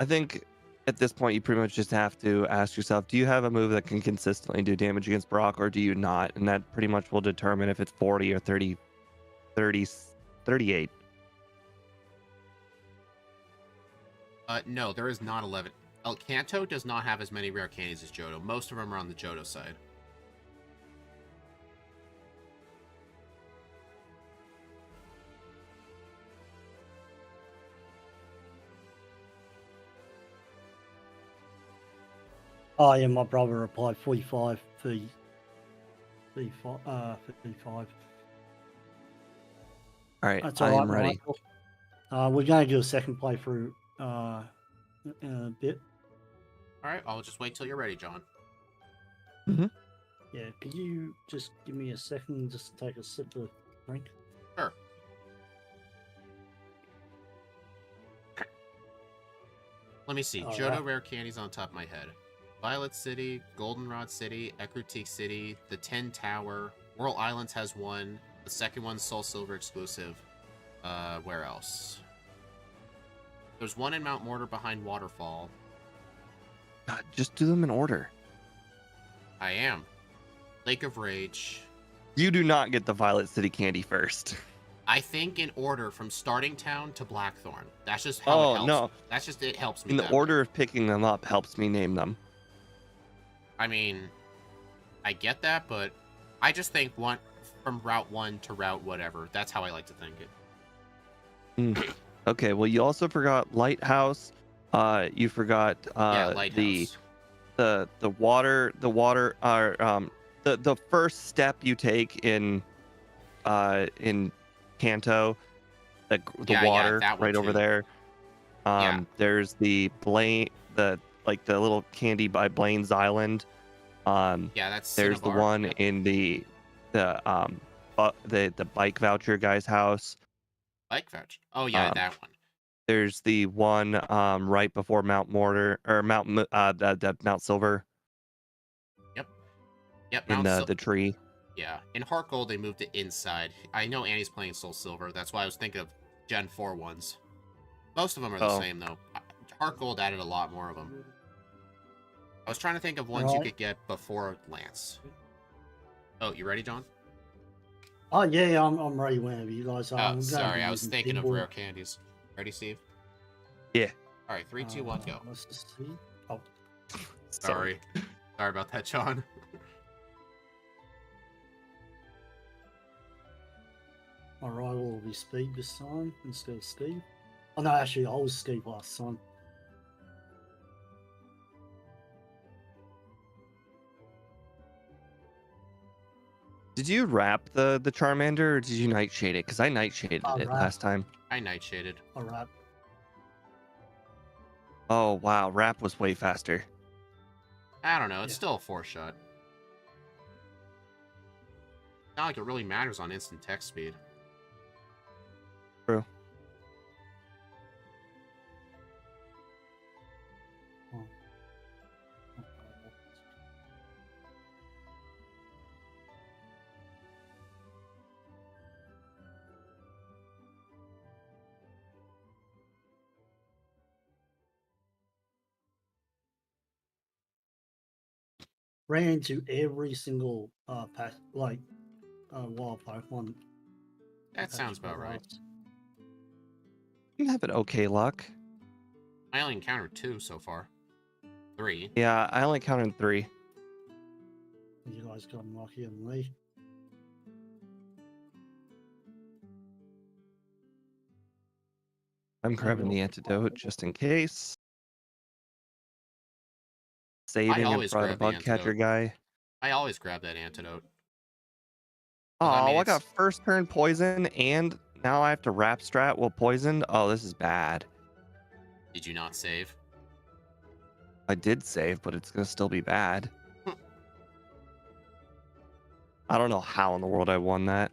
I think at this point you pretty much just have to ask yourself, do you have a move that can consistently do damage against Brock, or do you not? And that pretty much will determine if it's 40 or 30, 38. No, there is not 11. El Canto does not have as many rare candies as Johto. Most of them are on the Johto side. Oh, yeah, my brother replied 45 for 35. 55. All right, That's I all am right, ready. Michael. We're going to do a second playthrough in a bit. All right, I'll just wait till you're ready, John. Yeah, could you just give me a second just to take a sip of drink? Sure. Let me see. All Johto right. rare candies on top of my head. Violet City, Goldenrod City, Ecruteak City, the 10 Tower, Whirl Islands has one. The second one's Soul Silver exclusive. Where else? There's one in Mount Mortar behind Waterfall. God, just do them in order. I am. Lake of Rage. You do not get the Violet City candy first. I think in order from Starting Town to Blackthorn. That's just how it helps. No. That's just, it helps me. In the that way. order of picking them up helps me name them. I mean, I get that, but I just think one from Route 1 to Route whatever. That's how I like to think it. Okay, well, you also forgot Lighthouse. You forgot Lighthouse. the water the first step you take in Kanto the Yeah, water that one right over too. there. Yeah. There's the Blaine, the little candy by Blaine's Island. Yeah, that's There's the Cinnabar. one Yep. in the the bike voucher guy's house. Bike voucher. Oh yeah, Um, that one. there's the one right before Mount Mortar or the Mount Silver Yep. Yep. in Mount the tree. Yeah. In Heart Gold, they moved it inside. I know Annie's playing Soul Silver. That's why I was thinking of Gen 4 ones. Most of them are the Oh, same though. Heart Gold added a lot more of them. I was trying to think of ones you Right. could get before Lance. Oh, you ready, John? Oh yeah, I'm ready whenever you guys are. Oh, I'm going to sorry. be I was using thinking of keyboard. rare candies. Ready, Steve? yeah. All right, 3, 2, 1, go. Let's just see. Oh, Sorry. Sorry about that, John. my rival will be Speed this time instead of Steve. Oh no, actually, I was Steve last time. Did you wrap the Charmander or did you nightshade it? Because I nightshaded it Wrap. last time. I nightshaded. All right. Oh wow, wrap was way faster. I don't know. It's Yeah. still a 4-shot. Not like it really matters on instant text speed. True. Ran into every single wild Pokemon. That sounds about right. You have an okay luck. I only encountered 2 so far. 3. Yeah, I only counted 3. You guys got luckier than me. I'm grabbing the antidote just in case. Saving in always front of the grab the bug catcher antidote. guy. I always grab that antidote. Oh, 'Cause, I mean, I got first turn poison and now I have to wrap strat while poisoned. Oh, this is bad. Did you not save? I did save, but it's gonna still be bad. I don't know how in the world I won that.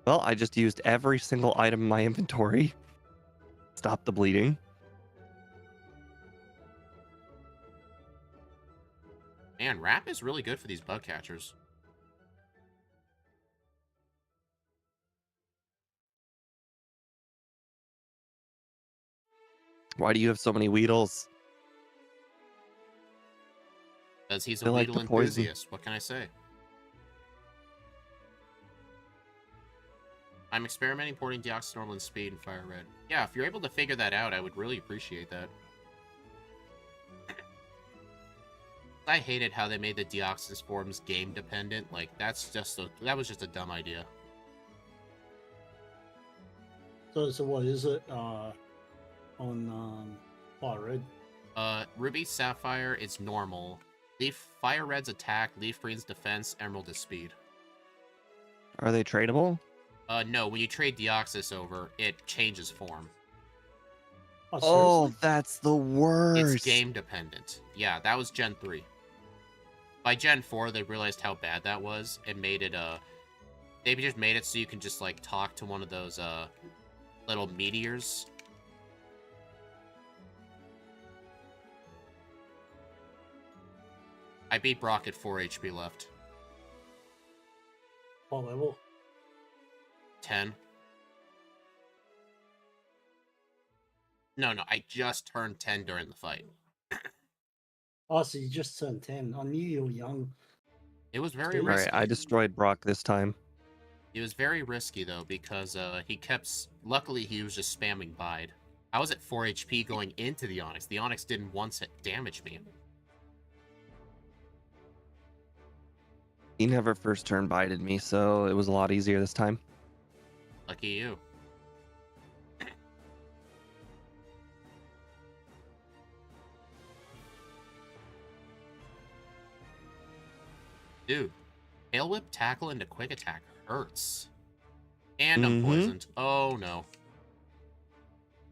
Well, I just used every single item in my inventory. Stop the bleeding. Man, Wrap is really good for these bug catchers. Why do you have so many Weedles? Because he's a They like Weedle the poison. enthusiast. What can I say? I'm experimenting porting Deoxys normal and speed and fire red. Yeah, if you're able to figure that out, I would really appreciate that. I hated how they made the Deoxys forms game dependent. Like that was just a dumb idea. So what is it on Fire Red? Ruby Sapphire is normal. Fire Red's attack, Leaf Green's defense, Emerald is speed. Are they tradable? No, when you trade Deoxys over, it changes form. Oh, seriously? That's the worst. It's game dependent. Yeah, that was Gen 3. By Gen 4, they realized how bad that was and made it, they just made it so you can just, like, talk to one of those, little meteors. I beat Brock at 4 HP left. What level? 10. No, I just turned 10 during the fight. Oh, so you just turned 10. I knew you were young. It was very All All risky. right, I destroyed Brock this time. It was very risky, though, because he kept... Luckily, he was just spamming Bide. I was at 4 HP going into the Onyx. The Onyx didn't once damage me. He never first turn bided me, so it was a lot easier this time. Lucky you. Dude, Tail Whip tackle into Quick Attack hurts. And I'm poisoned. Oh no.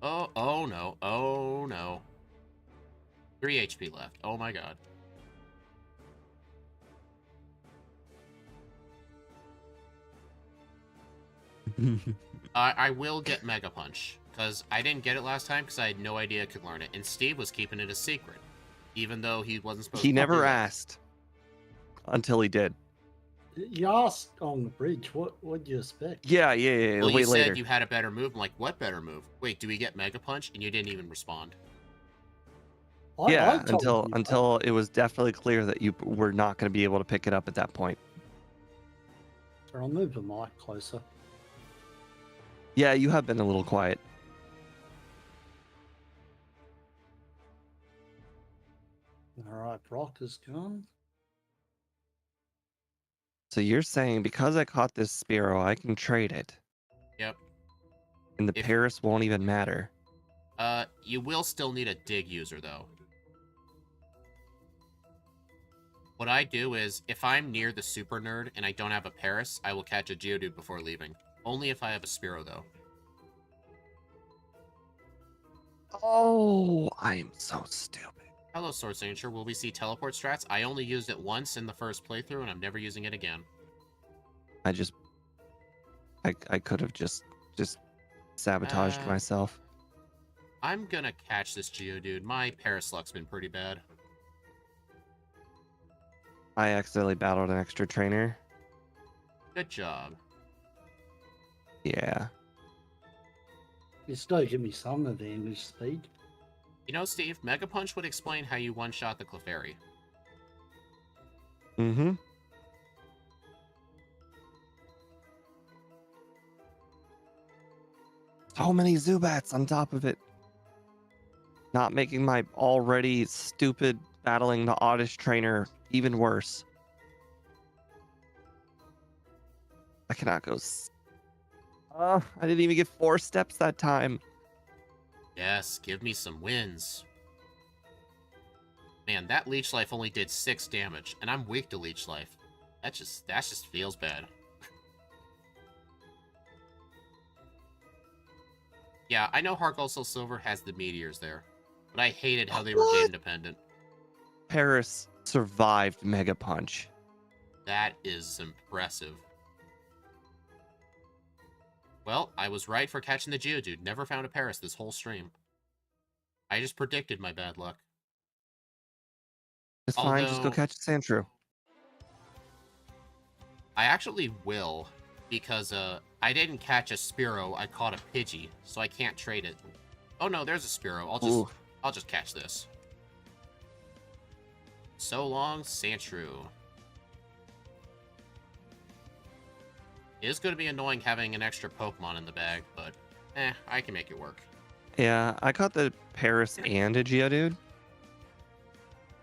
Oh no. Oh no. 3 HP left. Oh my god. I will get Mega Punch, because I didn't get it last time because I had no idea I could learn it, and Steve was keeping it a secret, even though he wasn't supposed He to. never asked until he did. You asked on the bridge, what do you expect? Yeah. Well, Way you later. said you had a better move. I'm like, what better move? Wait, do we get Mega Punch? And you didn't even respond. I told you, until it was definitely clear that you were not going to be able to pick it up at that point. So I'll move the mic closer. Yeah, you have been a little quiet. Alright, Brock is gone. So you're saying because I caught this Spearow, I can trade it, Yep. and the If- Paris won't even matter. You will still need a dig user, though. What I do is, if I'm near the Super Nerd and I don't have a Paris, I will catch a Geodude before leaving. Only if I have a Spearow, though. Oh, I'm so stupid. Hello, Sword Signature. Will we see teleport strats? I only used it once in the first playthrough, and I'm never using it again. I could have just sabotaged myself. I'm gonna catch this Geodude. My Paris luck's been pretty bad. I accidentally battled an extra trainer. Good job. Yeah. You still give me some advantage speed. You know, Steve, Mega Punch would explain how you one-shot the Clefairy. Mm-hmm. So many Zubats on top of it. Not making my already stupid battling the Oddish trainer even worse. I cannot go. I didn't even get 4 steps that time. Yes, give me some wins. Man, that Leech Life only did 6 damage, and I'm weak to Leech Life. That just feels bad. Yeah, I know Heart Gold Soul Silver has the meteors there, but I hated how they were game dependent. Paris survived Mega Punch. That is impressive. Well, I was right for catching the Geodude. Never found a Paris this whole stream. I just predicted my bad luck. It's fine, just go catch Sandshrew. I actually will, because I didn't catch a Spearow, I caught a Pidgey, so I can't trade it. Oh no, there's a Spearow. I'll just catch this. So long, Sandshrew. It is going to be annoying having an extra Pokemon in the bag, but I can make it work. Yeah, I caught the Paris and a Geodude.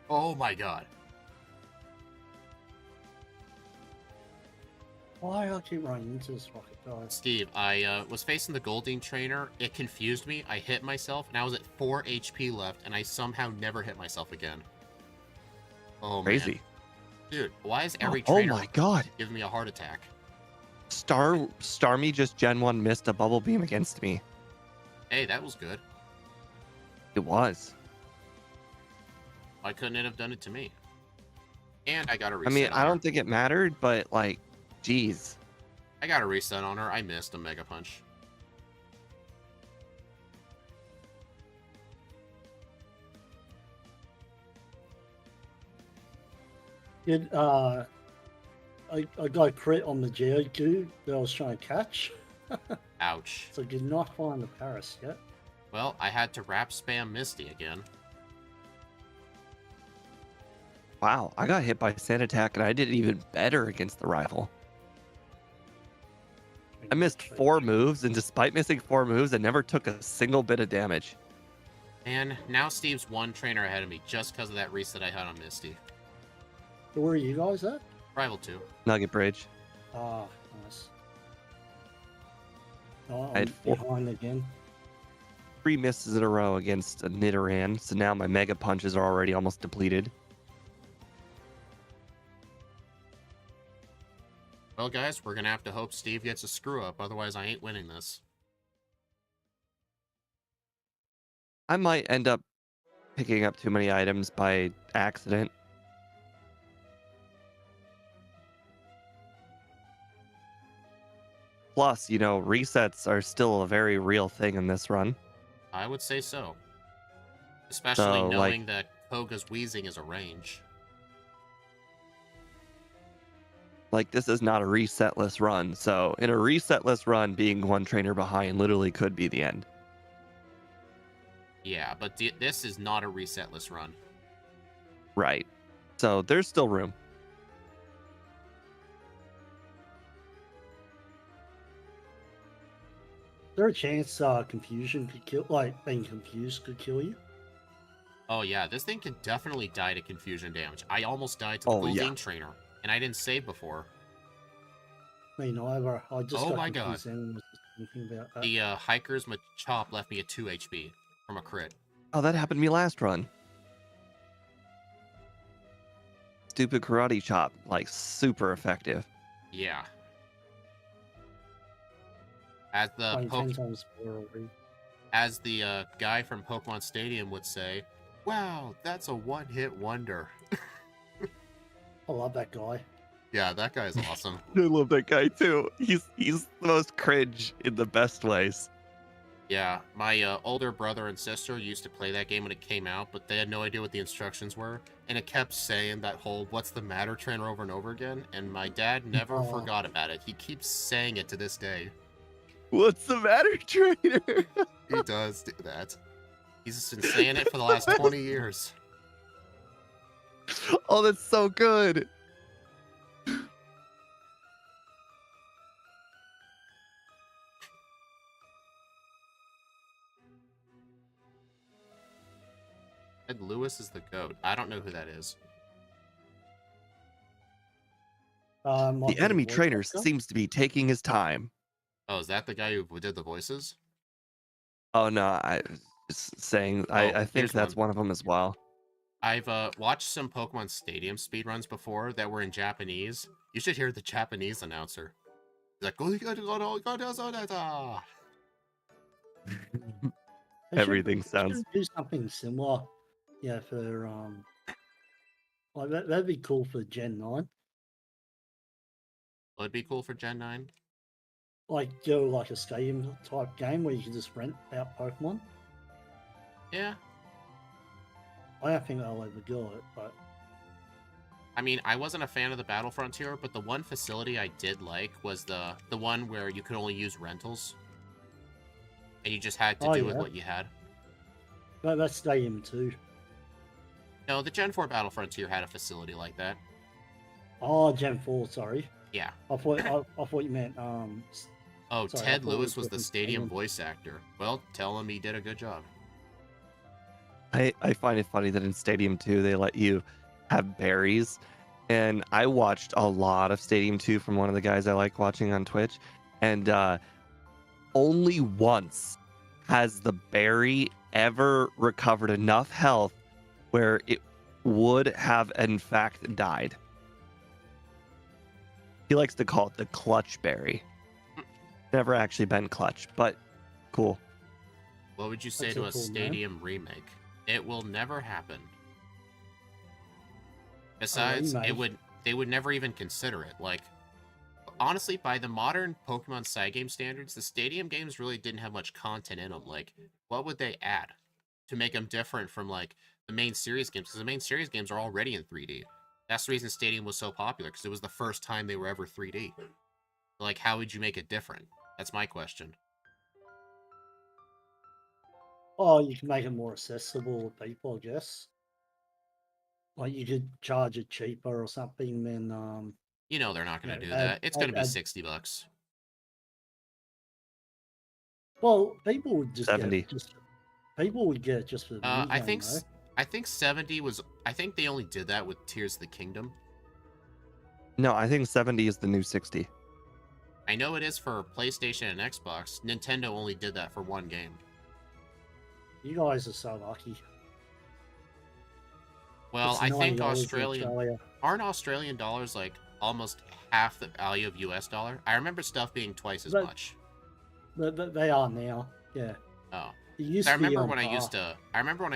Oh my god. Why do I keep running into this rocket, guys? Steve, I was facing the Goldeen trainer. It confused me. I hit myself, and I was at 4 HP left, and I somehow never hit myself again. Oh, Crazy. man. Dude, why is every Oh trainer my god. giving me a heart attack? Starmie just Gen 1 missed a bubble beam against me. Hey, that was good. It was. Why couldn't it have done it to me? And I got a reset. I mean, on I her. don't think it mattered, but like, geez. I got a reset on her. I missed a Mega Punch. Did I got crit on the Geodude that I was trying to catch, Ouch. so did not find the Paris yet. Well, I had to wrap spam Misty again. Wow, I got hit by Sand Attack and I did even better against the rival. I missed 4 moves, and despite missing 4 moves, I never took a single bit of damage. And now Steve's one trainer ahead of me just because of that reset I had on Misty. So where are you guys at? Rival 2. Nugget Bridge. Ah, nice. Oh, I had I'm 4 behind again. 3 misses in a row against a Nidoran, so now my Mega Punches are already almost depleted. Well, guys, we're going to have to hope Steve gets a screw-up, otherwise I ain't winning this. I might end up picking up too many items by accident. Plus, resets are still a very real thing in this run. I would say so. Especially So, knowing that Koga's wheezing is a range. this is not a resetless run. So, in a resetless run, being one trainer behind literally could be the end. Yeah, but this is not a resetless run. Right. So, there's still room. Is there a chance confusion could kill, being confused could kill you? Oh yeah, this thing can definitely die to confusion damage. I almost died to the full game trainer, and I didn't save before. Me neither. I just got my God. confused and was just thinking about that. The Hiker's Machop left me at 2 HP from a crit. Oh, that happened to me last run. Stupid karate chop, super effective. Yeah. As the 10 times more already. As the guy from Pokemon Stadium would say, "Wow, that's a one-hit wonder." I love that guy. Yeah, that guy is awesome. I love that guy too. He's the most cringe in the best ways. Yeah, my older brother and sister used to play that game when it came out, but they had no idea what the instructions were, and it kept saying that whole "what's the matter" trainer over and over again, and my dad never forgot about it. He keeps saying it to this day. What's the matter, trainer? He does do that. He's been saying it for the last 20 years. Oh, that's so good. Ed Lewis is the GOAT. I don't know who that is. The enemy trainer seems to be taking his time. Oh, is that the guy who did the voices? Oh, no, I was saying, I think that's one of them as well. I've watched some Pokemon Stadium speedruns before that were in Japanese. You should hear the Japanese announcer. He's like, everything sounds... do something similar. Yeah, for that'd be cool for Gen 9. Would be cool for Gen 9. Do a stadium type game where you can just rent out Pokemon. Yeah. I don't think I'll ever do it, but I mean, I wasn't a fan of the Battle Frontier, but the one facility I did like was the one where you could only use rentals. And you just had to do with what you had. But that's Stadium 2. No, the Gen 4 Battle Frontier had a facility like that. Oh, Gen 4, sorry. Yeah. I thought you meant Oh, sorry, Ted Lewis was the Stadium voice actor. Well, tell him he did a good job. I find it funny that in Stadium 2 they let you have berries, and I watched a lot of Stadium 2 from one of the guys I like watching on Twitch, and only once has the berry ever recovered enough health where it would have in fact died. He likes to call it the clutch berry. Never actually been clutch, but cool. What would you say to a Stadium remake? It will never happen. Besides, they would never even consider it. Honestly, by the modern Pokemon side game standards, the Stadium games really didn't have much content in them. What would they add to make them different from the main series games? Because the main series games are already in 3D. That's the reason Stadium was so popular, because it was the first time they were ever 3D. How would you make it different? That's my question. Oh, you can make it more accessible to people, I guess. You could charge it cheaper or something than they're not going to do that. It's going to be $60. Well, people would just 70. People would get it just for the I think 70 was... I think they only did that with Tears of the Kingdom. No, I think 70 is the new 60. I know it is for PlayStation and Xbox. Nintendo only did that for one game. You guys are so lucky. Well, I think aren't Australian dollars almost half the value of US dollar? I remember stuff being twice as much. But they are now, yeah. Oh. It used I to be remember on when I par.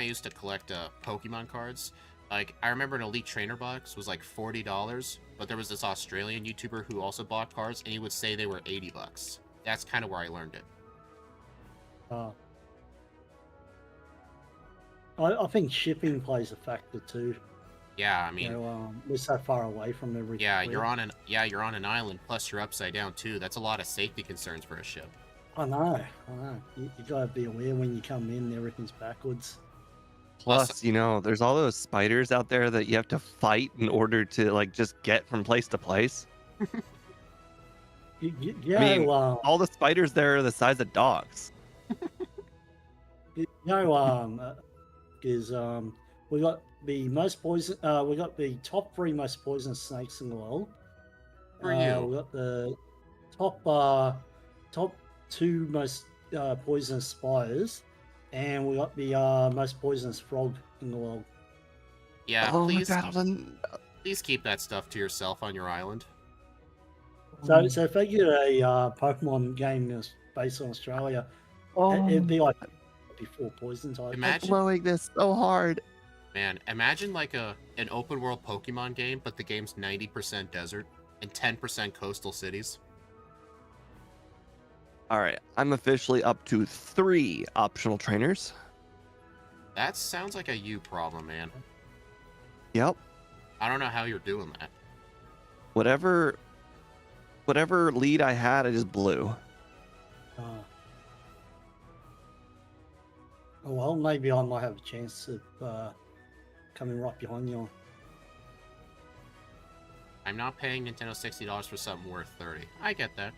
used to collect Pokemon cards. Like I remember an Elite Trainer box was like $40, but there was this Australian YouTuber who also bought cards, and he would say they were $80. That's kind of where I learned it. Uh, I think shipping plays a factor too. Yeah, I You mean, know, we're so far away from everything. yeah, you're on an island, plus you're upside down too. That's a lot of safety concerns for a ship. I know. You gotta be aware when you come in, everything's backwards. Plus, you know, there's all those spiders out there that you have to fight in order to like just get from place to place. I mean, all the spiders there are the size of dogs. Is we got the most poison. We got the top 3 most poisonous snakes in the world. For you. We got the top 2 most poisonous spiders, and we got the most poisonous frog in the world. Yeah, Oh please, my God, please keep that stuff to yourself on your island. So if they get a Pokemon game that's based on Australia, it'd be like before poison type. Imagine blowing this so hard. Man, imagine like an open world Pokemon game, but the game's 90% desert and 10% coastal cities. All right, I'm officially up to 3 optional trainers. That sounds like a you problem, man. Yep. I don't know how you're doing that. Whatever lead I had, I just blew. Well, maybe I might have a chance of coming right behind you. I'm not paying Nintendo $60 for something worth $30. I get that.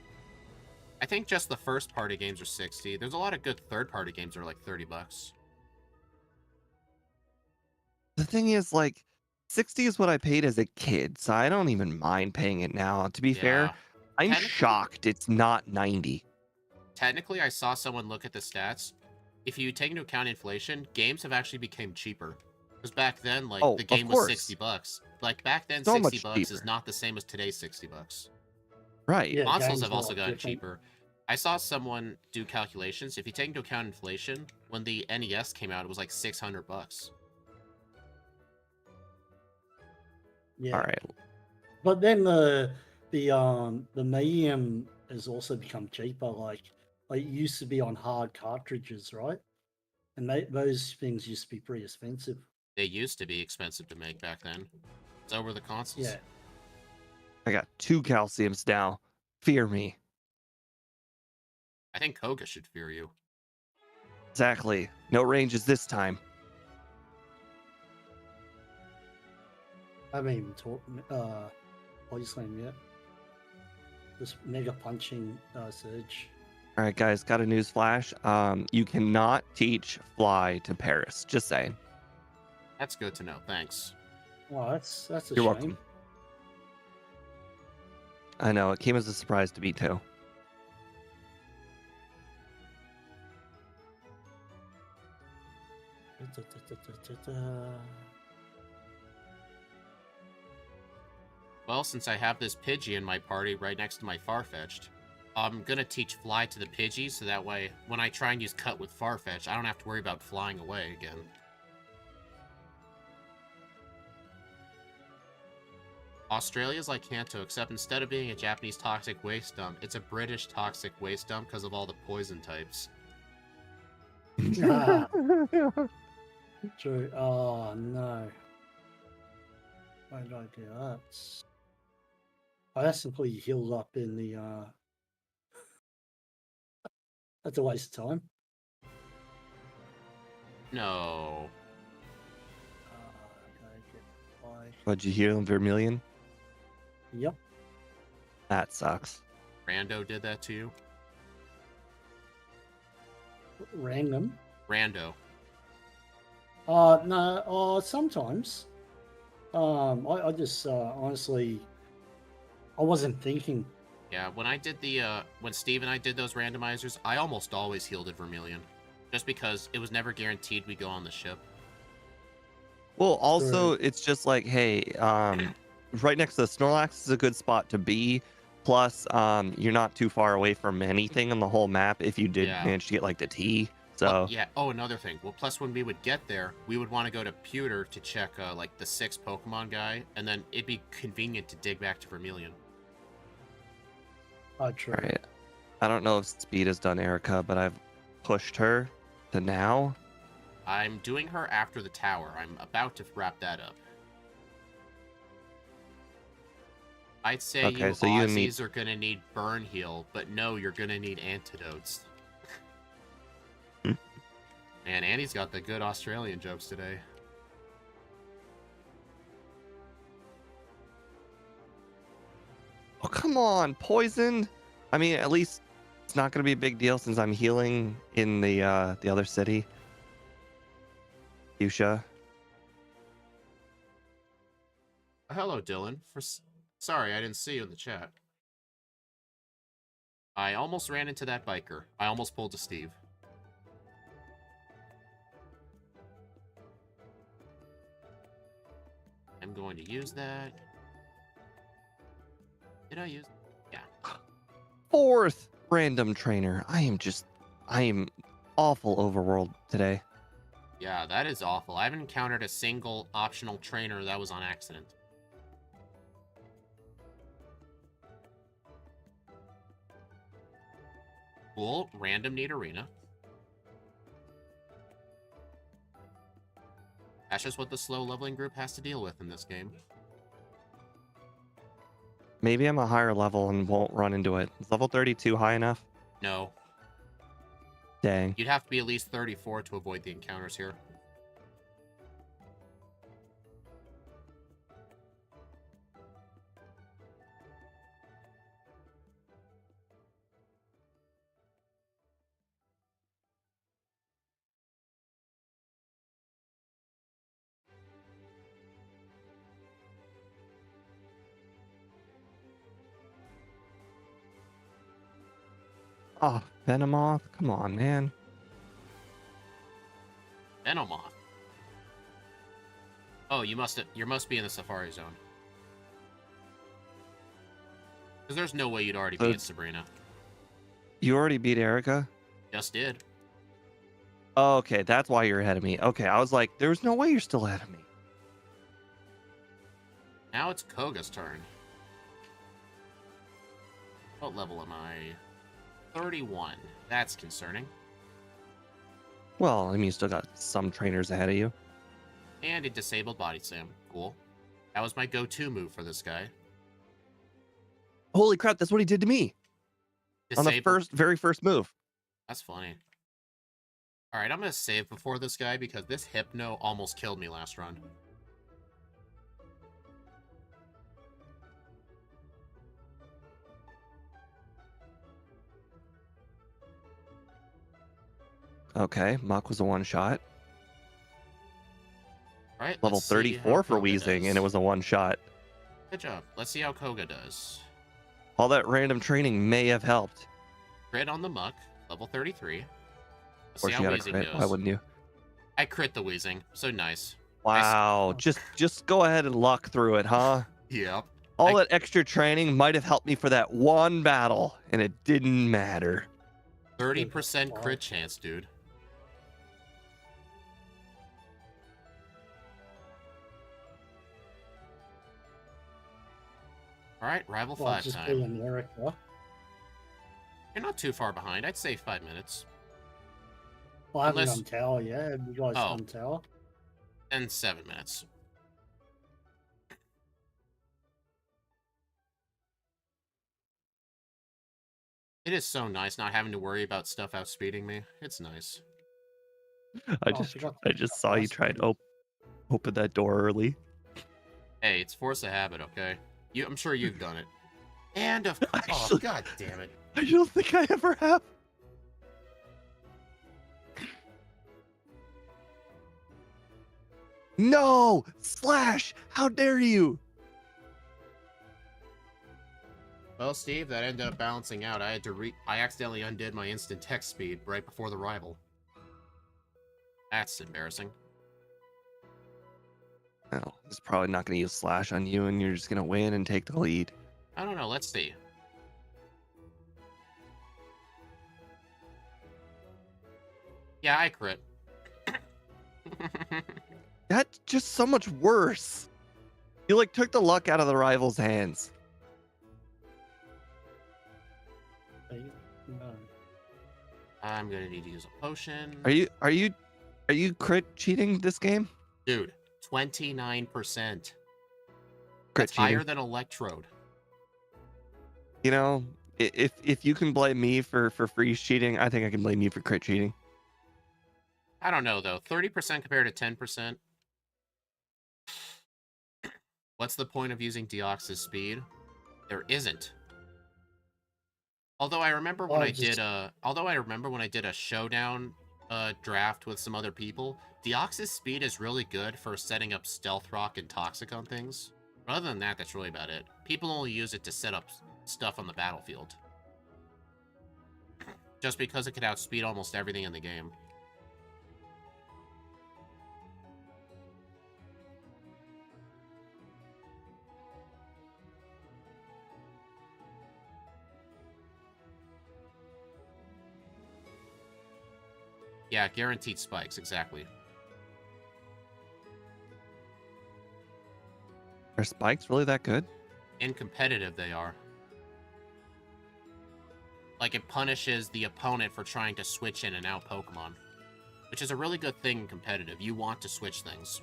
I think just the first party games are $60. There's a lot of good third party games that are like $30. The thing is, like, 60 is what I paid as a kid, so I don't even mind paying it now. To be fair, I'm Technically- shocked it's not 90. Technically, I saw someone look at the stats. If you take into account inflation, games have actually become cheaper. Because back then, like, Oh, the of game was course. $60. Like, back then, So much $60 is cheaper. not the same as today's $60. Right. Yeah, Consoles games have are also like gotten different. cheaper. I saw someone do calculations. If you take into account inflation, when the NES came out, it was like $600. Yeah. All right. But then the medium has also become cheaper. Like it used to be on hard cartridges, right? And those things used to be pretty expensive. They used to be expensive to make back then. So were the consoles. Yeah. I got 2 calciums now. Fear me. I think Koga should fear you. Exactly. No ranges this time. I haven't even taught Poison Slam yet. This mega punching surge. All right, guys, got a news flash. You cannot teach Fly to Paris. Just saying. That's good to know. Thanks. Oh, that's a You're shame. welcome. I know, it came as a surprise to me too. Well, since I have this Pidgey in my party right next to my Farfetch'd, I'm gonna teach Fly to the Pidgey, so that way, when I try and use Cut with Farfetch, I don't have to worry about flying away again. Australia's like Kanto, except instead of being a Japanese toxic waste dump, it's a British toxic waste dump because of all the poison types. Ah, true. Oh no. Why did I do that? I actually healed up in the that's a waste of time. No. What'd you hear, Vermilion? Yep. That sucks. Rando did that to you? Random. Rando. No, sometimes. I just honestly I wasn't thinking. Yeah, when I did when Steve and I did those randomizers, I almost always healed at Vermilion. Just because it was never guaranteed we'd go on the ship. Well, also, it's just like, hey, right next to the Snorlax is a good spot to be. Plus, you're not too far away from anything on the whole map if you did manage to get like the T. So yeah. Oh, another thing. Well, plus when we would get there, we would want to go to Pewter to check like the 6 Pokemon guy, and then it'd be convenient to dig back to Vermilion. Oh, true. right. I don't know if Speed has done Erica, but I've pushed her to now. I'm doing her after the tower. I'm about to wrap that up. I'd say Okay, you so you and me- Aussies are gonna need Burn Heal, but no, you're gonna need antidotes. Hmm. And Annie's got the good Australian jokes today. Oh, come on, poisoned. I mean, at least it's not going to be a big deal since I'm healing in the other city. Fuchsia. Hello, Dylan. Sorry, I didn't see you in the chat. I almost ran into that biker. I almost pulled a Steve. I'm going to use that. Did I use? Yeah. 4th random trainer. I am awful overworld today. Yeah, that is awful. I haven't encountered a single optional trainer that was on accident. Cool. Random need arena. That's just what the slow leveling group has to deal with in this game. Maybe I'm a higher level and won't run into it. Is level 32 high enough? No. Dang. You'd have to be at least 34 to avoid the encounters here. Oh, Venomoth. Come on, man. Venomoth. Oh, you must be in the Safari Zone. Because there's no way you'd already be in Sabrina. You already beat Erica? Just did. Oh, okay, that's why you're ahead of me. Okay, I was like, there's no way you're still ahead of me. Now it's Koga's turn. What level am I? 31. That's concerning. Well, I mean, you still got some trainers ahead of you. And a disabled body slam. Cool. That was my go-to move for this guy. Holy crap, that's what he did to me. On the very first move. That's funny. Alright, I'm going to save before this guy because this Hypno almost killed me last run. Okay, Mach was a one-shot. Alright, Level 34 for Wheezing, and it was a one-shot. Good job. Let's see how Koga does. All that random training may have helped. Crit on the Muck, level 33. Let's Or see she how had a Wheezing crit. goes. Why wouldn't you? I crit the Wheezing, so nice. Wow, just go ahead and luck through it, huh? Yep. All that extra training might have helped me for that one battle, and it didn't matter. 30% crit chance, dude. Alright, Rival 5 just time. being Erica. You're not too far behind. I'd say 5 minutes. Well, I haven't done tower yet. Have you guys Oh. done tower? And 7 minutes. It is so nice not having to worry about stuff outspeeding me. It's nice. I just saw you try and open that door early. Hey, it's force of habit, okay? I'm sure you've done it. And of course, Actually, god damn it. I don't think I ever have. No! Slash! How dare you! Well, Steve, that ended up balancing out. I accidentally undid my instant text speed right before the rival. That's embarrassing. No, he's probably not going to use Slash on you, and you're just going to win and take the lead. I don't know, let's see. Yeah, I crit. That's just so much worse. You like took the luck out of the rival's hands. No. I'm gonna need to use a potion. Are you crit cheating this game? Dude, 29%. Crit That's higher cheating. than Electrode. You know, if you can blame me for freeze cheating, I think I can blame you for crit cheating. I don't know though. 30% compared to 10%. What's the point of using Deoxys speed? There isn't. Although I remember when I did a showdown draft with some other people, Deoxys speed is really good for setting up stealth rock and toxic on things. But other than that, that's really about it. People only use it to set up stuff on the battlefield. Just because it could outspeed almost everything in the game. Yeah, guaranteed spikes, exactly. Are spikes really that good? In competitive, they are. Like, it punishes the opponent for trying to switch in and out Pokemon. Which is a really good thing in competitive. You want to switch things.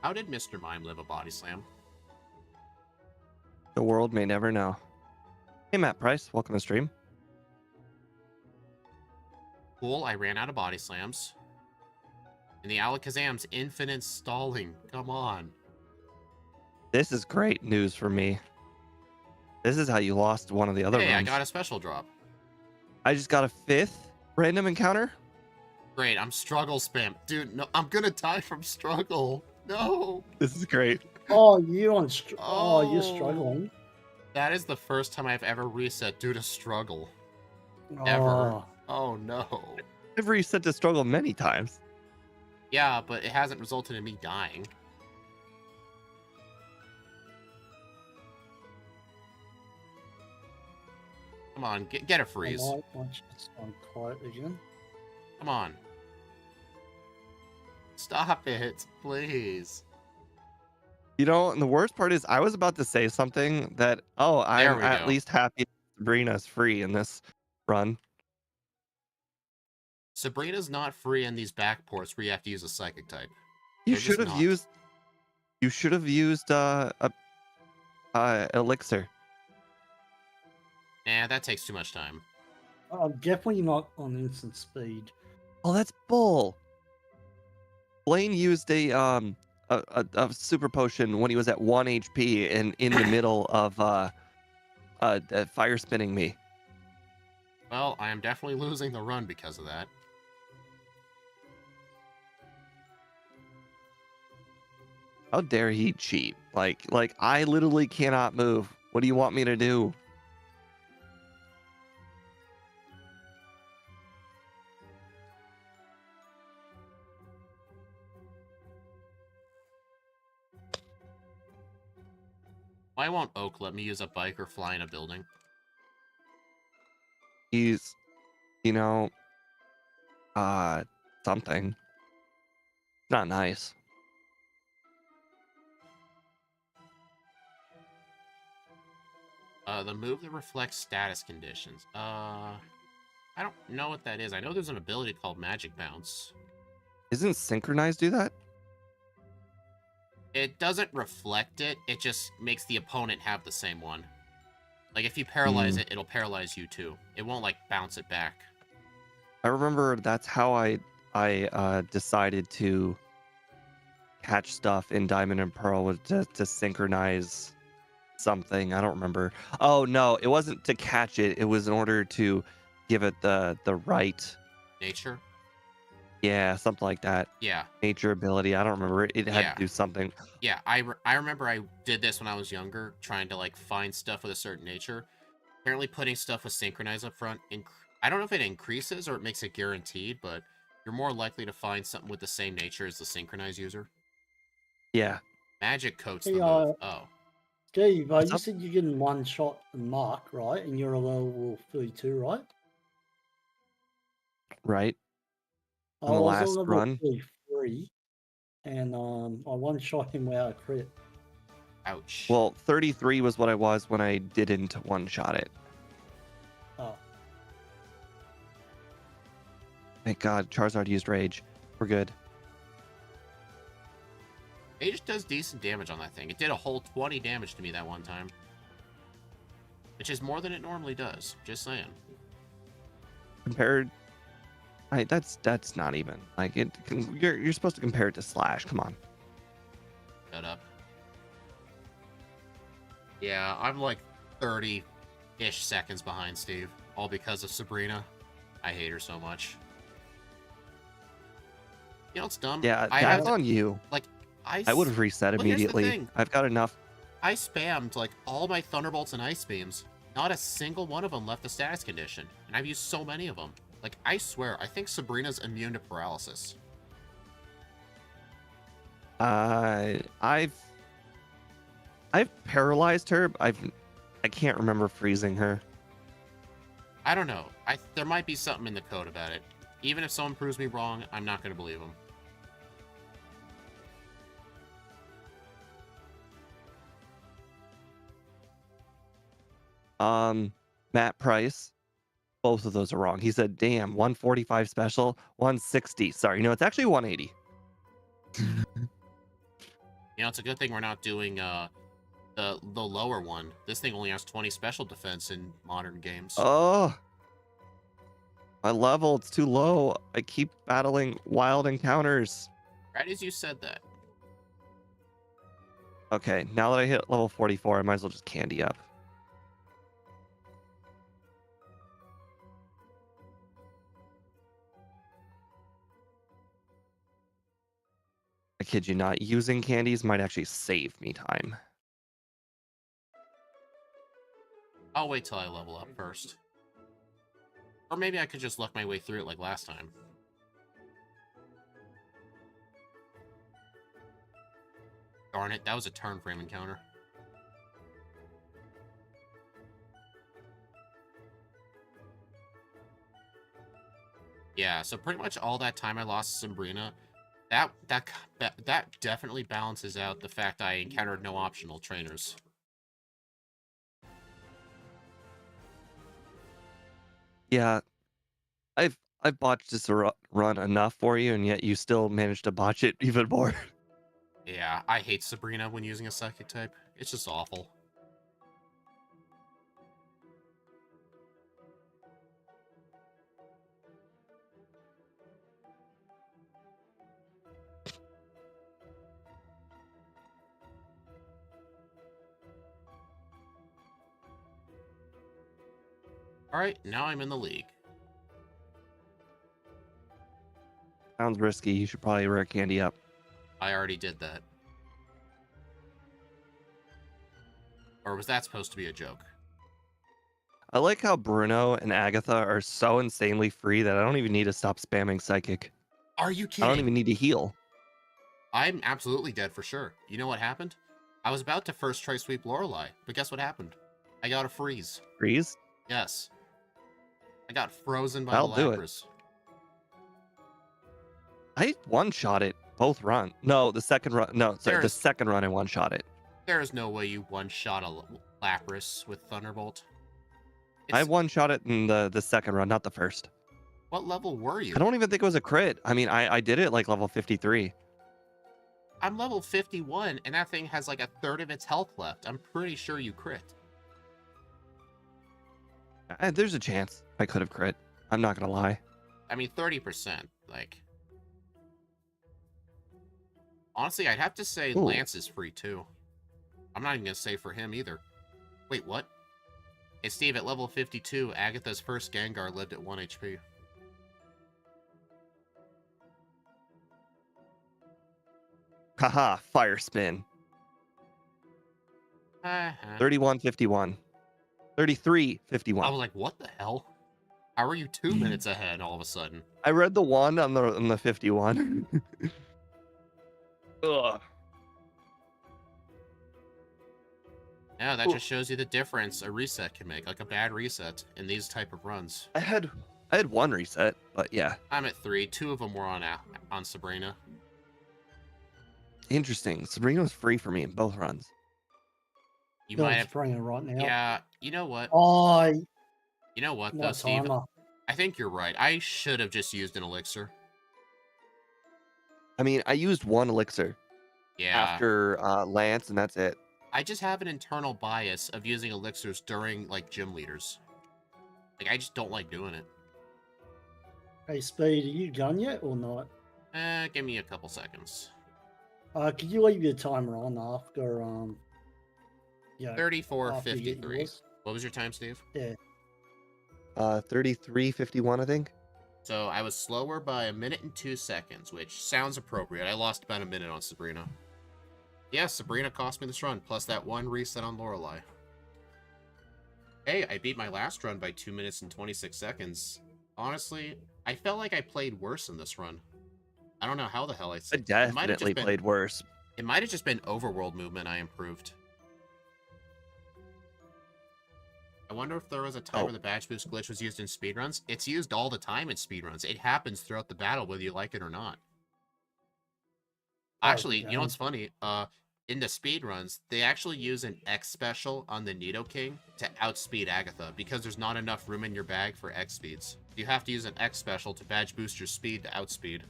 How did Mr. Mime live a body slam? The world may never know. Hey, Matt Price, welcome to stream. Cool, I ran out of body slams. And the Alakazam's infinite stalling. Come on. This is great news for me. This is how you lost one of the other Hey, runs. I got a special drop. I just got a 5th random encounter. Great, I'm struggle spam. Dude, no, I'm gonna die from struggle. No. This is great. Oh, you're Oh. struggling. That is the first time I've ever reset due to struggle. Oh. Ever. Oh, no. I've reset to struggle many times. Yeah, but it hasn't resulted in me dying. Come on, get a freeze. I might want you to sound quiet again. Come on. Stop it, please. You know, and the worst part is I was about to say something that, oh, There I'm we at go. least happy Sabrina's free in this run. Sabrina's not free in these backports where you have to use a psychic type. You They're should just have not. used. You should have used a elixir. Nah, that takes too much time. Definitely not on instant speed. Oh, that's bull. Blaine used a super potion when he was at 1 HP and in the middle of fire spinning me. Well, I am definitely losing the run because of that. How dare he cheat? Like I literally cannot move. What do you want me to do? Why won't Oak let me use a bike or fly in a building? He's, you know, something. Not nice. The move that reflects status conditions. I don't know what that is. I know there's an ability called Magic Bounce. Isn't synchronized do that? It doesn't reflect it. It just makes the opponent have the same one. Like, if you paralyze it, it'll paralyze you too. It won't, like, bounce it back. I remember that's how I decided to catch stuff in Diamond and Pearl was to synchronize something. I don't remember. Oh no, it wasn't to catch it. It was in order to give it the right. Nature? Yeah, something like that. Yeah. Nature ability. I don't remember. It had to do something. Yeah, I remember I did this when I was younger, trying to, like, find stuff with a certain nature. Apparently putting stuff with synchronize up front, I don't know if it increases or it makes it guaranteed, but you're more likely to find something with the same nature as the synchronize user. Yeah. Magic coats the move. Steve, What's you up? said you're getting one shot a mark, right? And you're a level 32, right? Right? I On the was a last level run. 33, and I one shot him without a crit. Ouch. Well, 33 was what I was when I didn't one-shot it. Oh, Thank God Charizard used Rage. We're good. It does decent damage on that thing. It did a whole 20 damage to me that one time. Which is more than it normally does. Just saying. Compared, that's not even like it. You're supposed to compare it to Slash. Come on. Shut up. Yeah, I'm like 30-ish seconds behind Steve. All because of Sabrina. I hate her so much. You know what's dumb? Yeah, I have that's to, on you. like, I would have reset Well, here's the immediately. thing. I've got enough. I spammed, like, all my Thunderbolts and Ice Beams. Not a single one of them left a status condition. And I've used so many of them. Like, I swear, I think Sabrina's immune to paralysis. I've paralyzed her. I can't remember freezing her. I don't know. There might be something in the code about it. Even if someone proves me wrong, I'm not going to believe them. Matt Price, both of those are wrong. He said, "Damn, 145 special, 160." Sorry, no, it's actually 180. You know, it's a good thing we're not doing the lower one. This thing only has 20 special defense in modern games. Oh, my level, it's too low. I keep battling wild encounters. Right as you said that. Okay, now that I hit level 44, I might as well just candy up. I kid you not, using candies might actually save me time. I'll wait till I level up first. Or maybe I could just luck my way through it like last time. Darn it, that was a turn frame encounter. Yeah, so pretty much all that time I lost to Sabrina, that definitely balances out the fact I encountered no optional trainers. Yeah, I've botched this run enough for you, and yet you still managed to botch it even more. Yeah, I hate Sabrina when using a psychic type. It's just awful. Alright, now I'm in the league. Sounds risky. You should probably rare candy up. I already did that. Or was that supposed to be a joke? I like how Bruno and Agatha are so insanely free that I don't even need to stop spamming psychic. Are you I kidding? don't even need to heal. I'm absolutely dead for sure. You know what happened? I was about to first try sweep Lorelei, but guess what happened? I got a freeze. Freeze? Yes. I got frozen by I'll the do it. Lapras. I one-shot it both run. No, the second run. No, sorry, the second run I one-shot it. There is no way you one-shot a Lapras with Thunderbolt. I one-shot it in the second run, not the first. What level were you? I don't even think it was a crit. I mean, I did it like level 53. I'm level 51, and that thing has like a third of its health left. I'm pretty sure you crit. There's a chance I could have crit. I'm not gonna lie. I mean, 30%. Like, honestly, I'd have to say Ooh. Lance is free too. I'm not even gonna say for him either. Wait, what? Hey, Steve, at level 52, Agatha's first Gengar lived at 1 HP. Haha, fire spin. 31.51. 33.51. I was like, what the hell? How are you 2 minutes ahead all of a sudden? I read the 1 on the 51. Ugh. Yeah, that Cool. just shows you the difference a reset can make, like a bad reset in these type of runs. I had one reset, but yeah, I'm at 3. 2 of them were on Sabrina. interesting. Sabrina was free for me in both runs. You No, might I'm have. spraying it right now. Yeah, you know what? Oh, You know what, though, my Steve? timer. I think you're right. I should have just used an elixir. I mean, I used one elixir Yeah. after Lance, and that's it. I just have an internal bias of using elixirs during, like, gym leaders. Like, I just don't like doing it. Hey, Speed, are you done yet or not? Give me a couple seconds. Could you leave your timer on after, yeah, after you get 34:53. yours? What was your time, Steve? Yeah. 33:51, I think. So I was slower by 1 minute and 2 seconds, which sounds appropriate. I lost about a minute on Sabrina. Yeah, Sabrina cost me this run, plus that one reset on Lorelei. Hey, I beat my last run by 2 minutes and 26 seconds. Honestly, I felt like I played worse in this run. I don't know how the hell I I definitely played worse. It might have just been overworld movement I improved. I wonder if there was a time where the badge boost glitch was used in speedruns. It's used all the time in speedruns. It happens throughout the battle, whether you like it or not. Actually, you know what's funny? In the speedruns, they actually use an X special on the Nido King to outspeed Agatha because there's not enough room in your bag for X speeds. You have to use an X special to badge boost your speed to outspeed.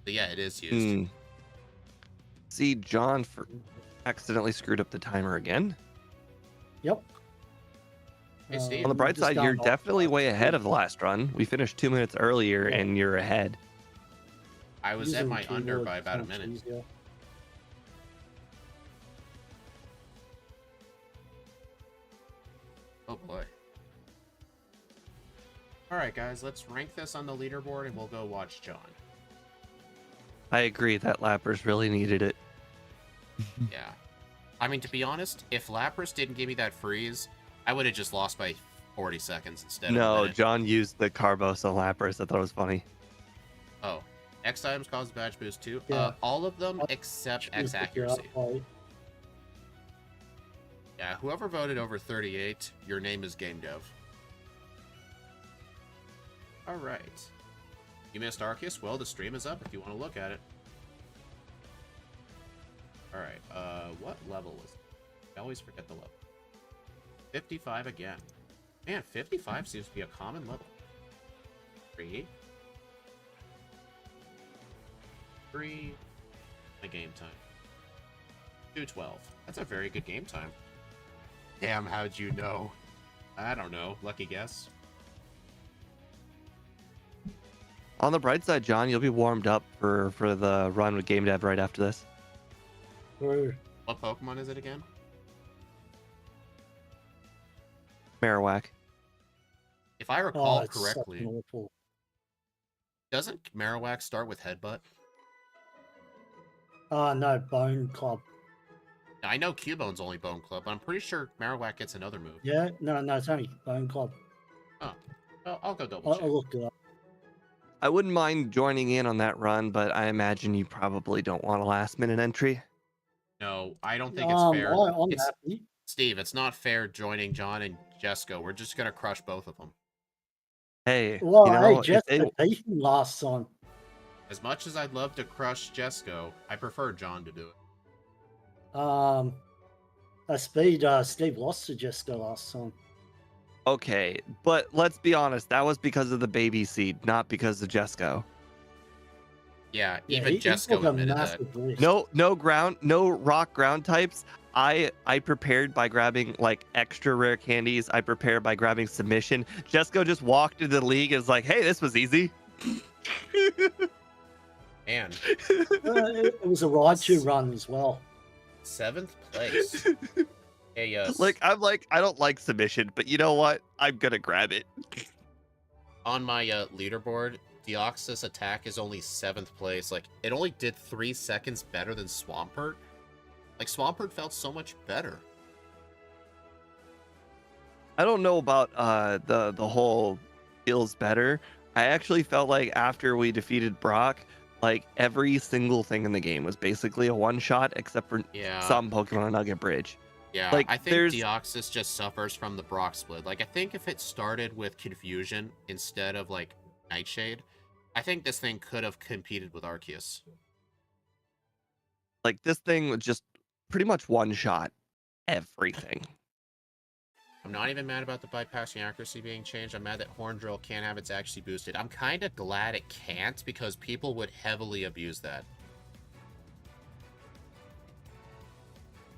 But yeah, it is used. See, John accidentally screwed up the timer again. Yep. Hey, Steve. On the bright just side, you're down definitely off- way ahead of the last run. We finished 2 minutes earlier, Yeah. and you're ahead. I was at Using my under keyboard by is about a much minute. easier. Oh boy. Alright guys, let's rank this on the leaderboard and we'll go watch John. I agree that Lappers really needed it. Yeah. I mean, to be honest, if Lapras didn't give me that freeze, I would have just lost by 40 seconds instead of a No, minute. John used the Carbos on Lapras. I thought it was funny. Oh. X items cause badge boost too? Yeah. All of them except X accuracy. Yeah, whoever voted over 38, your name is Game Dev. Alright. You missed Arceus? Well, the stream is up if you want to look at it. Alright, what level was it? I always forget the level. 55 again. Man, 55 seems to be a common level. 3. My game time. 212. That's a very good game time. Damn, how'd you know? I don't know. Lucky guess. On the bright side, John, you'll be warmed up for the run with Game Dev right after this. True. What Pokemon is it again? Marowak. If I recall it's correctly, such an awful. doesn't Marowak start with Headbutt? No, Bone Club. Now, I know Cubone's only Bone Club, but I'm pretty sure Marowak gets another move. Yeah, no, it's only Bone Club. Oh, well, I'll go double check. I'll look it up. I wouldn't mind joining in on that run, but I imagine you probably don't want a last-minute entry. No, I don't think it's fair. I'm It's, happy. Steve, it's not fair joining John and Jesco. We're just gonna crush both of them. Hey, Well, you know, hey, Jeff beat him last time. As much as I'd love to crush Jesco, I prefer John to do it. Steve lost to Jessica last time. okay, but let's be honest, that was because of the baby seed, not because of Jesco. Yeah, Yeah, even he Jesco took a admitted that. massive risk. No rock ground types. I prepared by grabbing like extra rare candies. I prepared by grabbing submission. Jesco just walked into the league and was like, "Hey, this was easy." And It was a Raichu run as well. 7th place. Hey, yes. I'm like, I don't like submission, but you know what? I'm gonna grab it. On my leaderboard, Deoxys attack is only 7th place. Like, it only did 3 seconds better than Swampert. Like, Swampert felt so much better. I don't know about the whole feels better. I actually felt like after we defeated Brock, like every single thing in the game was basically a one shot except for Yeah. some Pokemon Nugget Bridge. Yeah, Like, I think there's Deoxys just suffers from the Brock split. Like, I think if it started with Confusion instead of, like, Nightshade, I think this thing could have competed with Arceus. like this thing would just pretty much one shot everything. I'm not even mad about the bypassing accuracy being changed. I'm mad that Horn Drill can't have its accuracy boosted. I'm kind of glad it can't because people would heavily abuse that.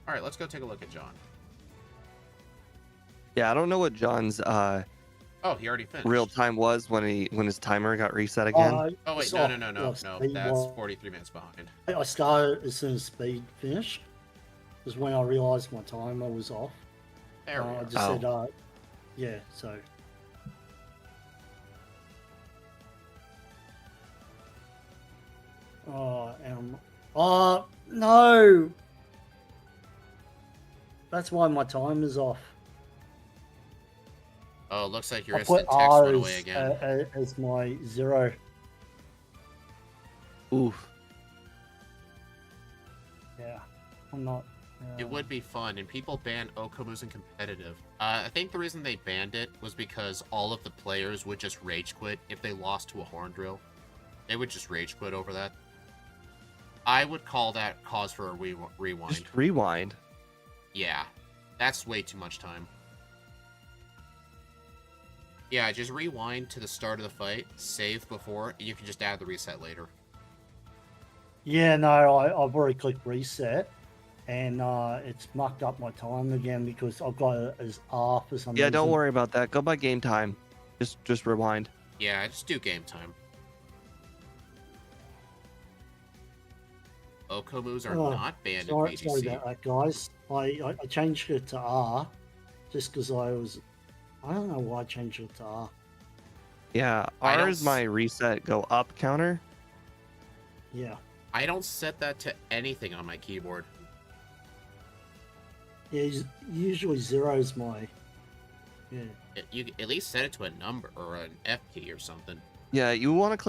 All right, let's go take a look at John. Yeah, I don't know what John's Oh, he already finished. real time was when his timer got reset again. Oh, wait, no. That's 43 minutes behind. I started as soon as speed finished. Was when I realised my timer was off. There we I are. just said, yeah, so. No! That's why my timer's off. Oh, looks like your I put instant text R went away again. as my 0. Oof. Yeah, I'm not. It would be fun, and people banned Okamu's in competitive. I think the reason they banned it was because all of the players would just rage quit if they lost to a Horn Drill. They would just rage quit over that. I would call that cause for a rewind. Just rewind. Yeah, that's way too much time. Yeah, just rewind to the start of the fight, save before, and you can just add the reset later. Yeah, no, I've already clicked reset, and it's mucked up my time again because I've got it as R for some reason. Yeah, don't worry about that. Go by game time. Just rewind. Yeah, just do game time. Okamus are not banned in VGC. Sorry about that, guys. I changed it to R just because I don't know why I changed it to R. Yeah, R is my reset go up counter. Yeah. I don't set that to anything on my keyboard. Yeah, usually 0 is my... Yeah. You at least set it to a number or an F key or something. Yeah, you want to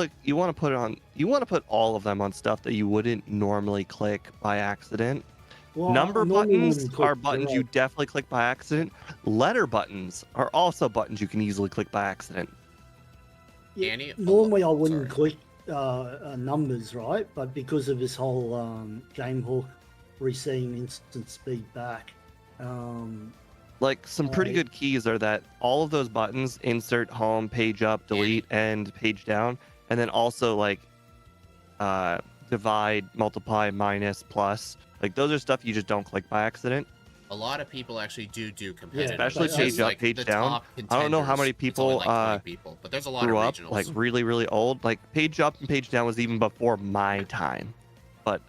put all of them on stuff that you wouldn't normally click by accident. Well, Number buttons are buttons 0. you definitely click by accident. Letter buttons are also buttons you can easily click by accident. Yeah, normally I wouldn't click numbers, right? But because of this whole game hook resetting instant speed back, like some pretty good keys are that all of those buttons insert home, page up, delete, and page down, and then also like divide, multiply, minus, plus. Like those are stuff you just don't click by accident. A lot of people actually do competitive. Yeah, especially page up, page down. I don't know how many people, but there's a lot grew of up regionals. like really old. Like page up and page down was even before my time, but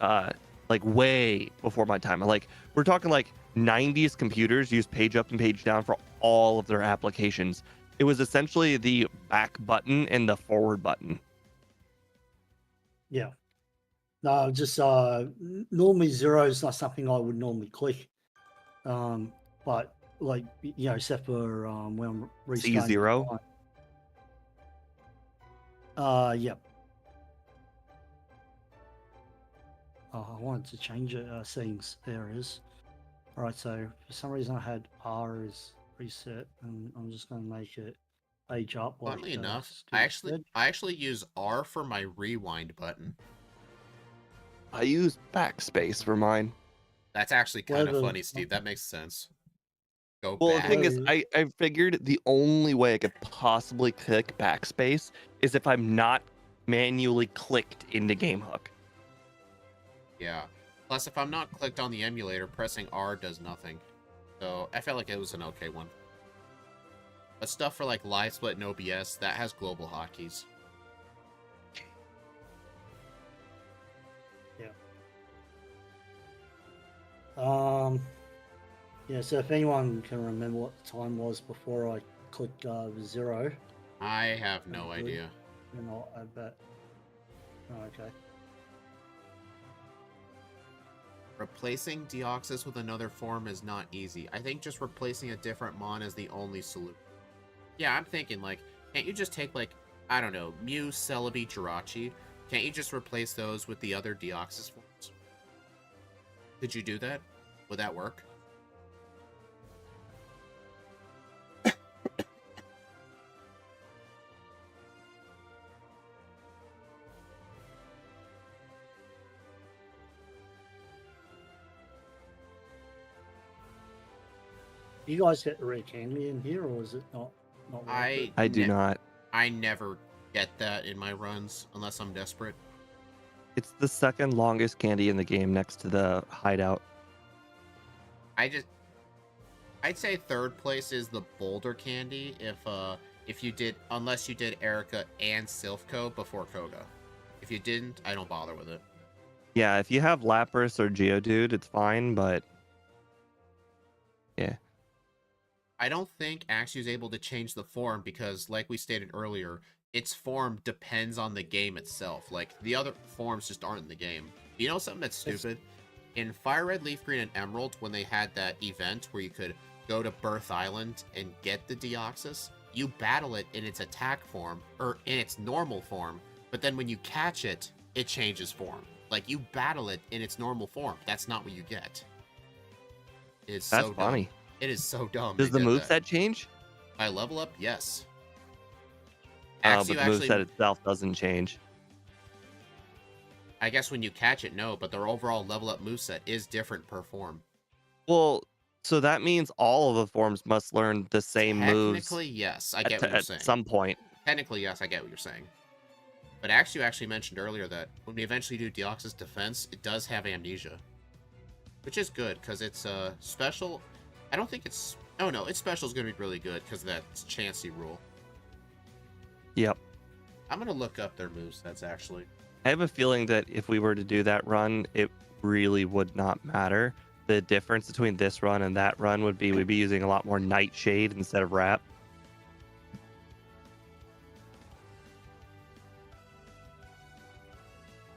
like way before my time. Like we're talking like 90s computers used page up and page down for all of their applications. It was essentially the back button and the forward button. Yeah. No, just normally 0 is not something I would normally click. But like, you know, except for when I'm restarting. C0? Yep. Oh, I wanted to change it, settings. There it is. All right, so for some reason I had R as reset, and I'm just going to make it page up. Funnily enough, I actually use R for my rewind button. I use backspace for mine. That's actually kind of funny, Steve. That makes sense. Go well, back. The thing is, I figured the only way I could possibly click backspace is if I'm not manually clicked into game hook. Yeah. Plus, if I'm not clicked on the emulator, pressing R does nothing. So I felt like it was an okay one. But stuff for like live split and OBS, that has global hotkeys. Yeah, so if anyone can remember what the time was before I clicked 0. I have no idea. And I'll add that. Oh, okay. Replacing Deoxys with another form is not easy. I think just replacing a different mon is the only solution. Yeah, I'm thinking, like, can't you just take, like, I don't know, Mew, Celebi, Jirachi? Can't you just replace those with the other Deoxys forms? Could you do that? Would that work? You guys get the rare candy in here, or is it not worth it? I do not. I never get that in my runs unless I'm desperate. It's the second longest candy in the game next to the hideout. I'd say third place is the boulder candy if you did, unless you did Erica and Silphco before Koga. If you didn't, I don't bother with it. Yeah, if you have Lapras or Geodude, it's fine, but yeah. I don't think Axew's able to change the form because, like we stated earlier, its form depends on the game itself. Like, the other forms just aren't in the game. You know something that's stupid? In Fire Red, Leaf Green, and Emerald, when they had that event where you could go to Birth Island and get the Deoxys, you battle it in its attack form, or in its normal form, but then when you catch it, it changes form. Like, you battle it in its normal form. That's not what you get. It's That's so funny. dumb. It is so dumb. Does they the did that. moveset change? By level up, yes. But the Axew actually, moveset itself doesn't change. I guess when you catch it, no, but their overall level up moveset is different per form. Well, so that means all of the forms must learn the same moves Technically, yes. I get what you're at saying. some point. Technically, yes, I get what you're saying. But Axew actually mentioned earlier that when we eventually do Deoxys defense, it does have amnesia. Which is good, because it's special. I don't think it's... Oh no, its special is going to be really good because of that Chansey rule. Yep. I'm going to look up their movesets, actually. I have a feeling that if we were to do that run, it really would not matter. The difference between this run and that run would be we'd be using a lot more Nightshade instead of Wrap.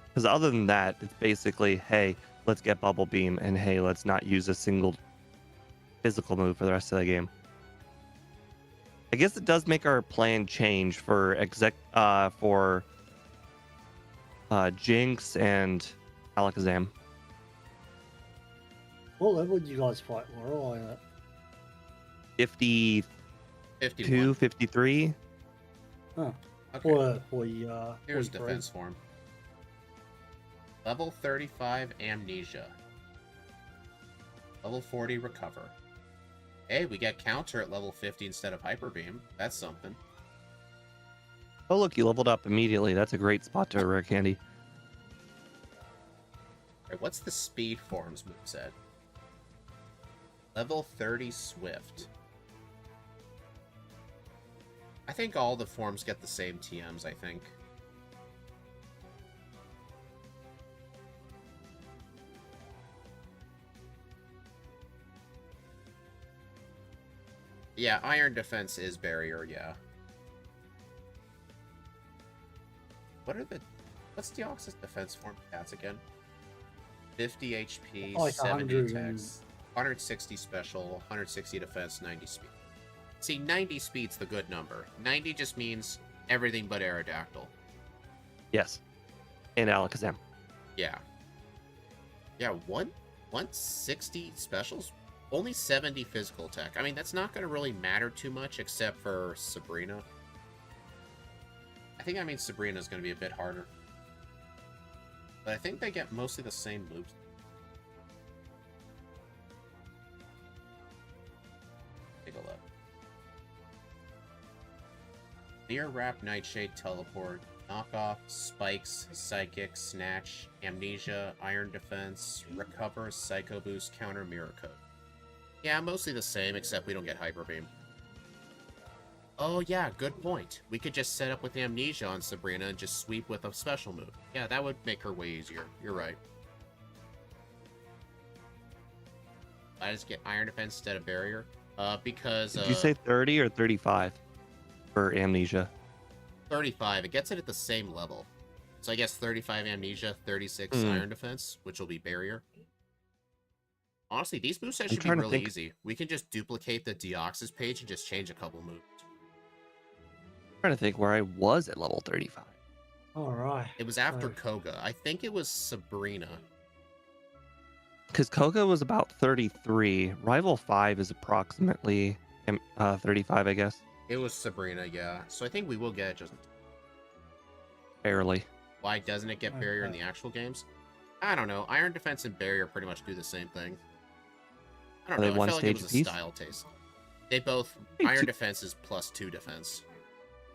Because other than that, it's basically, hey, let's get Bubble Beam, and hey, let's not use a single physical move for the rest of the game. I guess it does make our plan change for Jinx and Alakazam. What level did you guys fight? Where are I at? 52, 51. 53. Huh. Okay. For Here's 43. defense form. Level 35, Amnesia. Level 40, Recover. Hey, we get Counter at level 50 instead of Hyper Beam. That's something. Oh, look, you leveled up immediately. That's a great spot to rare candy. Alright, what's the Speed Forms moveset? Level 30, Swift. I think all the forms get the same TMs, I think. Yeah, Iron Defense is Barrier, yeah. What's Deoxys defense form stats again? 50 HP, Like 70 100 attacks, 160 special, 160 defense, 90 speed. See, 90 speed's the good number. 90 just means everything but Aerodactyl. Yes. And Alakazam. Yeah. Yeah, 160 specials? Only 70 physical attack. I mean, that's not going to really matter too much except for Sabrina. I think that means Sabrina's going to be a bit harder. But I think they get mostly the same moves. Take a look. Near Wrap, Nightshade, Teleport, Knockoff, Spikes, Psychic, Snatch, Amnesia, Iron Defense, Recover, Psycho Boost, Counter, Mirror Code. Yeah, mostly the same, except we don't get Hyper Beam. Oh yeah, good point. We could just set up with Amnesia on Sabrina and just sweep with a special move. Yeah, that would make her way easier. You're right. I just get Iron Defense instead of Barrier. Because... Did you say 30 or 35 for Amnesia? 35. It gets it at the same level. So I guess 35 Amnesia, 36 Iron Defense, which will be Barrier. Honestly, these movesets should be really easy. We can just duplicate the Deoxys page and just change a couple moves. I'm trying to think where I was at level 35. Alright. It was after Koga. I think it was Sabrina. Because Koga was about 33. Rival 5 is approximately 35, I guess. It was Sabrina, yeah. So I think we will get it just... Barely. Why doesn't it get Barrier in the actual games? I don't know. Iron Defense and Barrier pretty much do the same thing. I don't know. I felt like it was a style taste. They both iron defense is +2 defense.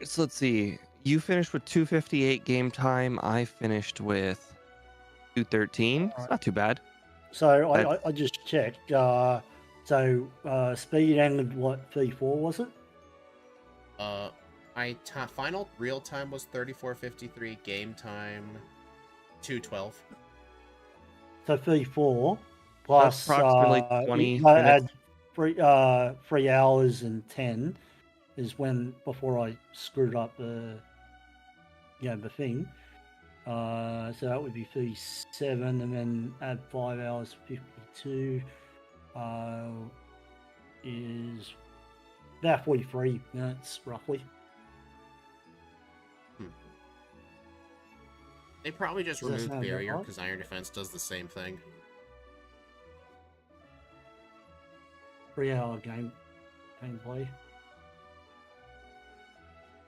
So let's see. You finished with 258 game time. I finished with 213. It's not too bad. So I just checked. Speed ended what, V4 was it? Final real time was 34:53. Game time 2:12. So V4 That's plus approximately 20 I minutes. had 3 hours and 10 is when before I screwed up the thing. So that would be 37, and then add 5 hours 52 is about 43 minutes roughly. They probably just Does that removed sound about barrier right? because iron defense does the same thing. 3-hour gameplay.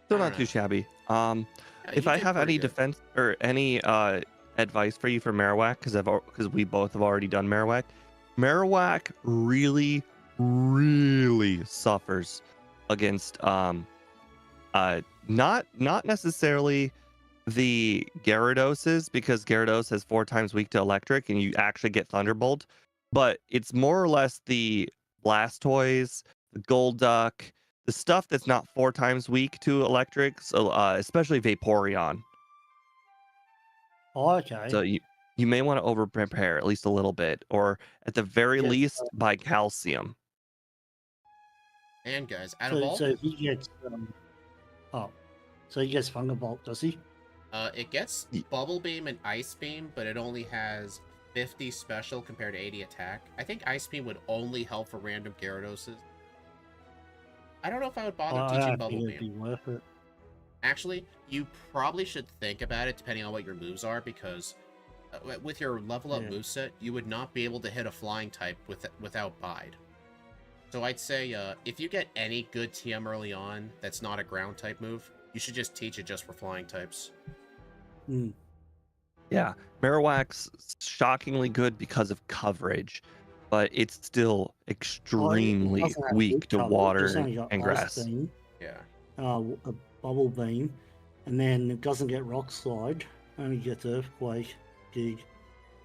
Still I not don't too know. shabby. Yeah, If you I did have pretty any good. defense or any advice for you for Marowak, because we both have already done Marowak. Marowak really, really suffers against not necessarily the Gyarados, because Gyarados has 4 times weak to electric and you actually get Thunderbolt, but it's more or less the Blastoise, the Golduck, the stuff that's not 4 times weak to electric, so especially Vaporeon. Oh, okay. So you may want to over prepare at least a little bit, or at the very Yes, least buy calcium. And guys, out of all so he gets so he gets Thunderbolt, does he? it gets Y- Bubble Beam and Ice Beam, but it only has 50 special compared to 80 attack. I think Ice Beam would only help for random Gyaradoses. I don't know if I would bother I teaching don't Bubble think it'd Beam. be worth it. Actually, you probably should think about it depending on what your moves are, because with your level up Yeah. moveset, you would not be able to hit a flying type without Bide. So I'd say if you get any good TM early on that's not a ground type move, you should just teach it just for flying types. Hmm. Yeah, Marowak's shockingly good because of coverage, but it's still It extremely doesn't have weak good to cover. It just water only got and Ice grass. Beam, Yeah. a Bubble Beam, and then it doesn't get Rock Slide. Only gets Earthquake, Dig.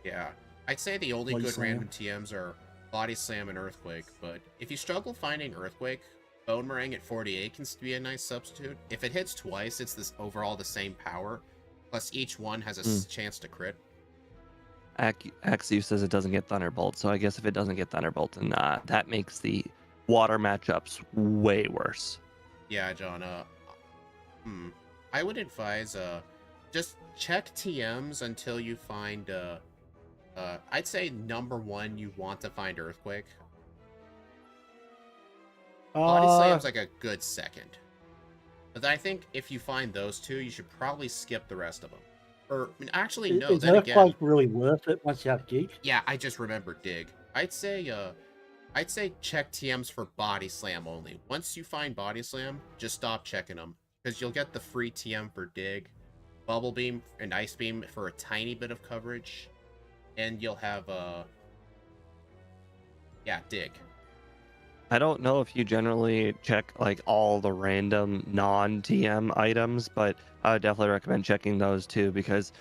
Yeah. I'd say the only Body good Slam. random TMs are Body Slam and Earthquake, but if you struggle finding Earthquake, Bone Meringue at 48 can be a nice substitute. If it hits twice, it's this overall the same power, plus each one has a chance to crit. Axiu says it doesn't get Thunderbolt, so I guess if it doesn't get Thunderbolt, then that makes the water matchups way worse. Yeah, John, I would advise, just check TMs until you find, I'd say number 1, you want to find Earthquake. Body Slam's like a good second. But I think if you find those two, you should probably skip the rest of them. Or, actually, no, Is then Earthquake again... really worth it once you have Dig? Yeah, I just remembered Dig. I'd say check TMs for Body Slam only. Once you find Body Slam, just stop checking them. Because you'll get the free TM for Dig, Bubble Beam, and Ice Beam for a tiny bit of coverage. And you'll have, Dig. I don't know if you generally check like all the random non-TM items, but I would definitely recommend checking those too, because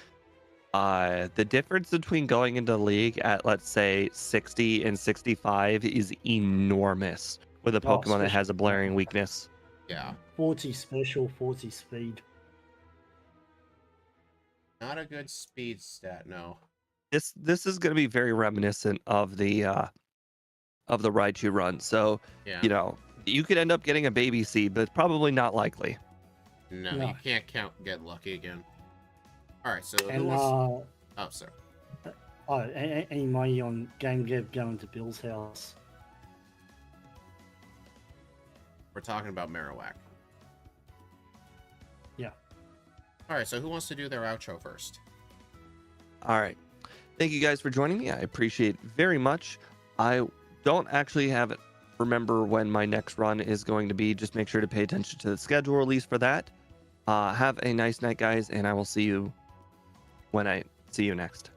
the difference between going into the league at, let's say, 60 and 65 is enormous with a Pokemon that has a blaring weakness. Yeah. 40 special, 40 speed. Not a good speed stat, no. This is going to be very reminiscent of the Raichu run. So, Yeah. You could end up getting a baby seed, but it's probably not likely. No, No. you can't count get lucky again. Alright, so who And wants... Oh, sorry. any money on Game Dev going to Bill's house? We're talking about Marowak. Yeah. Alright, so who wants to do their outro first? All right. Thank you guys for joining me. I appreciate it very much. I don't actually remember when my next run is going to be. Just make sure to pay attention to the schedule release for that. Have a nice night, guys, and I will see you when I see you next.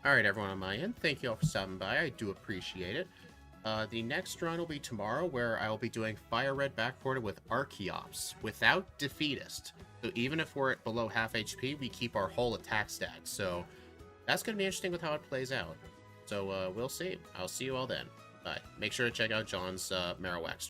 Alright, everyone on my end, thank you all for stopping by. I do appreciate it. The next run will be tomorrow, where I will be doing Fire Red Backported with Archeops without Defeatist. So even if we're at below half HP, we keep our whole attack stat. So that's going to be interesting with how it plays out. So we'll see. I'll see you all then. Bye. Make sure to check out John's Marowak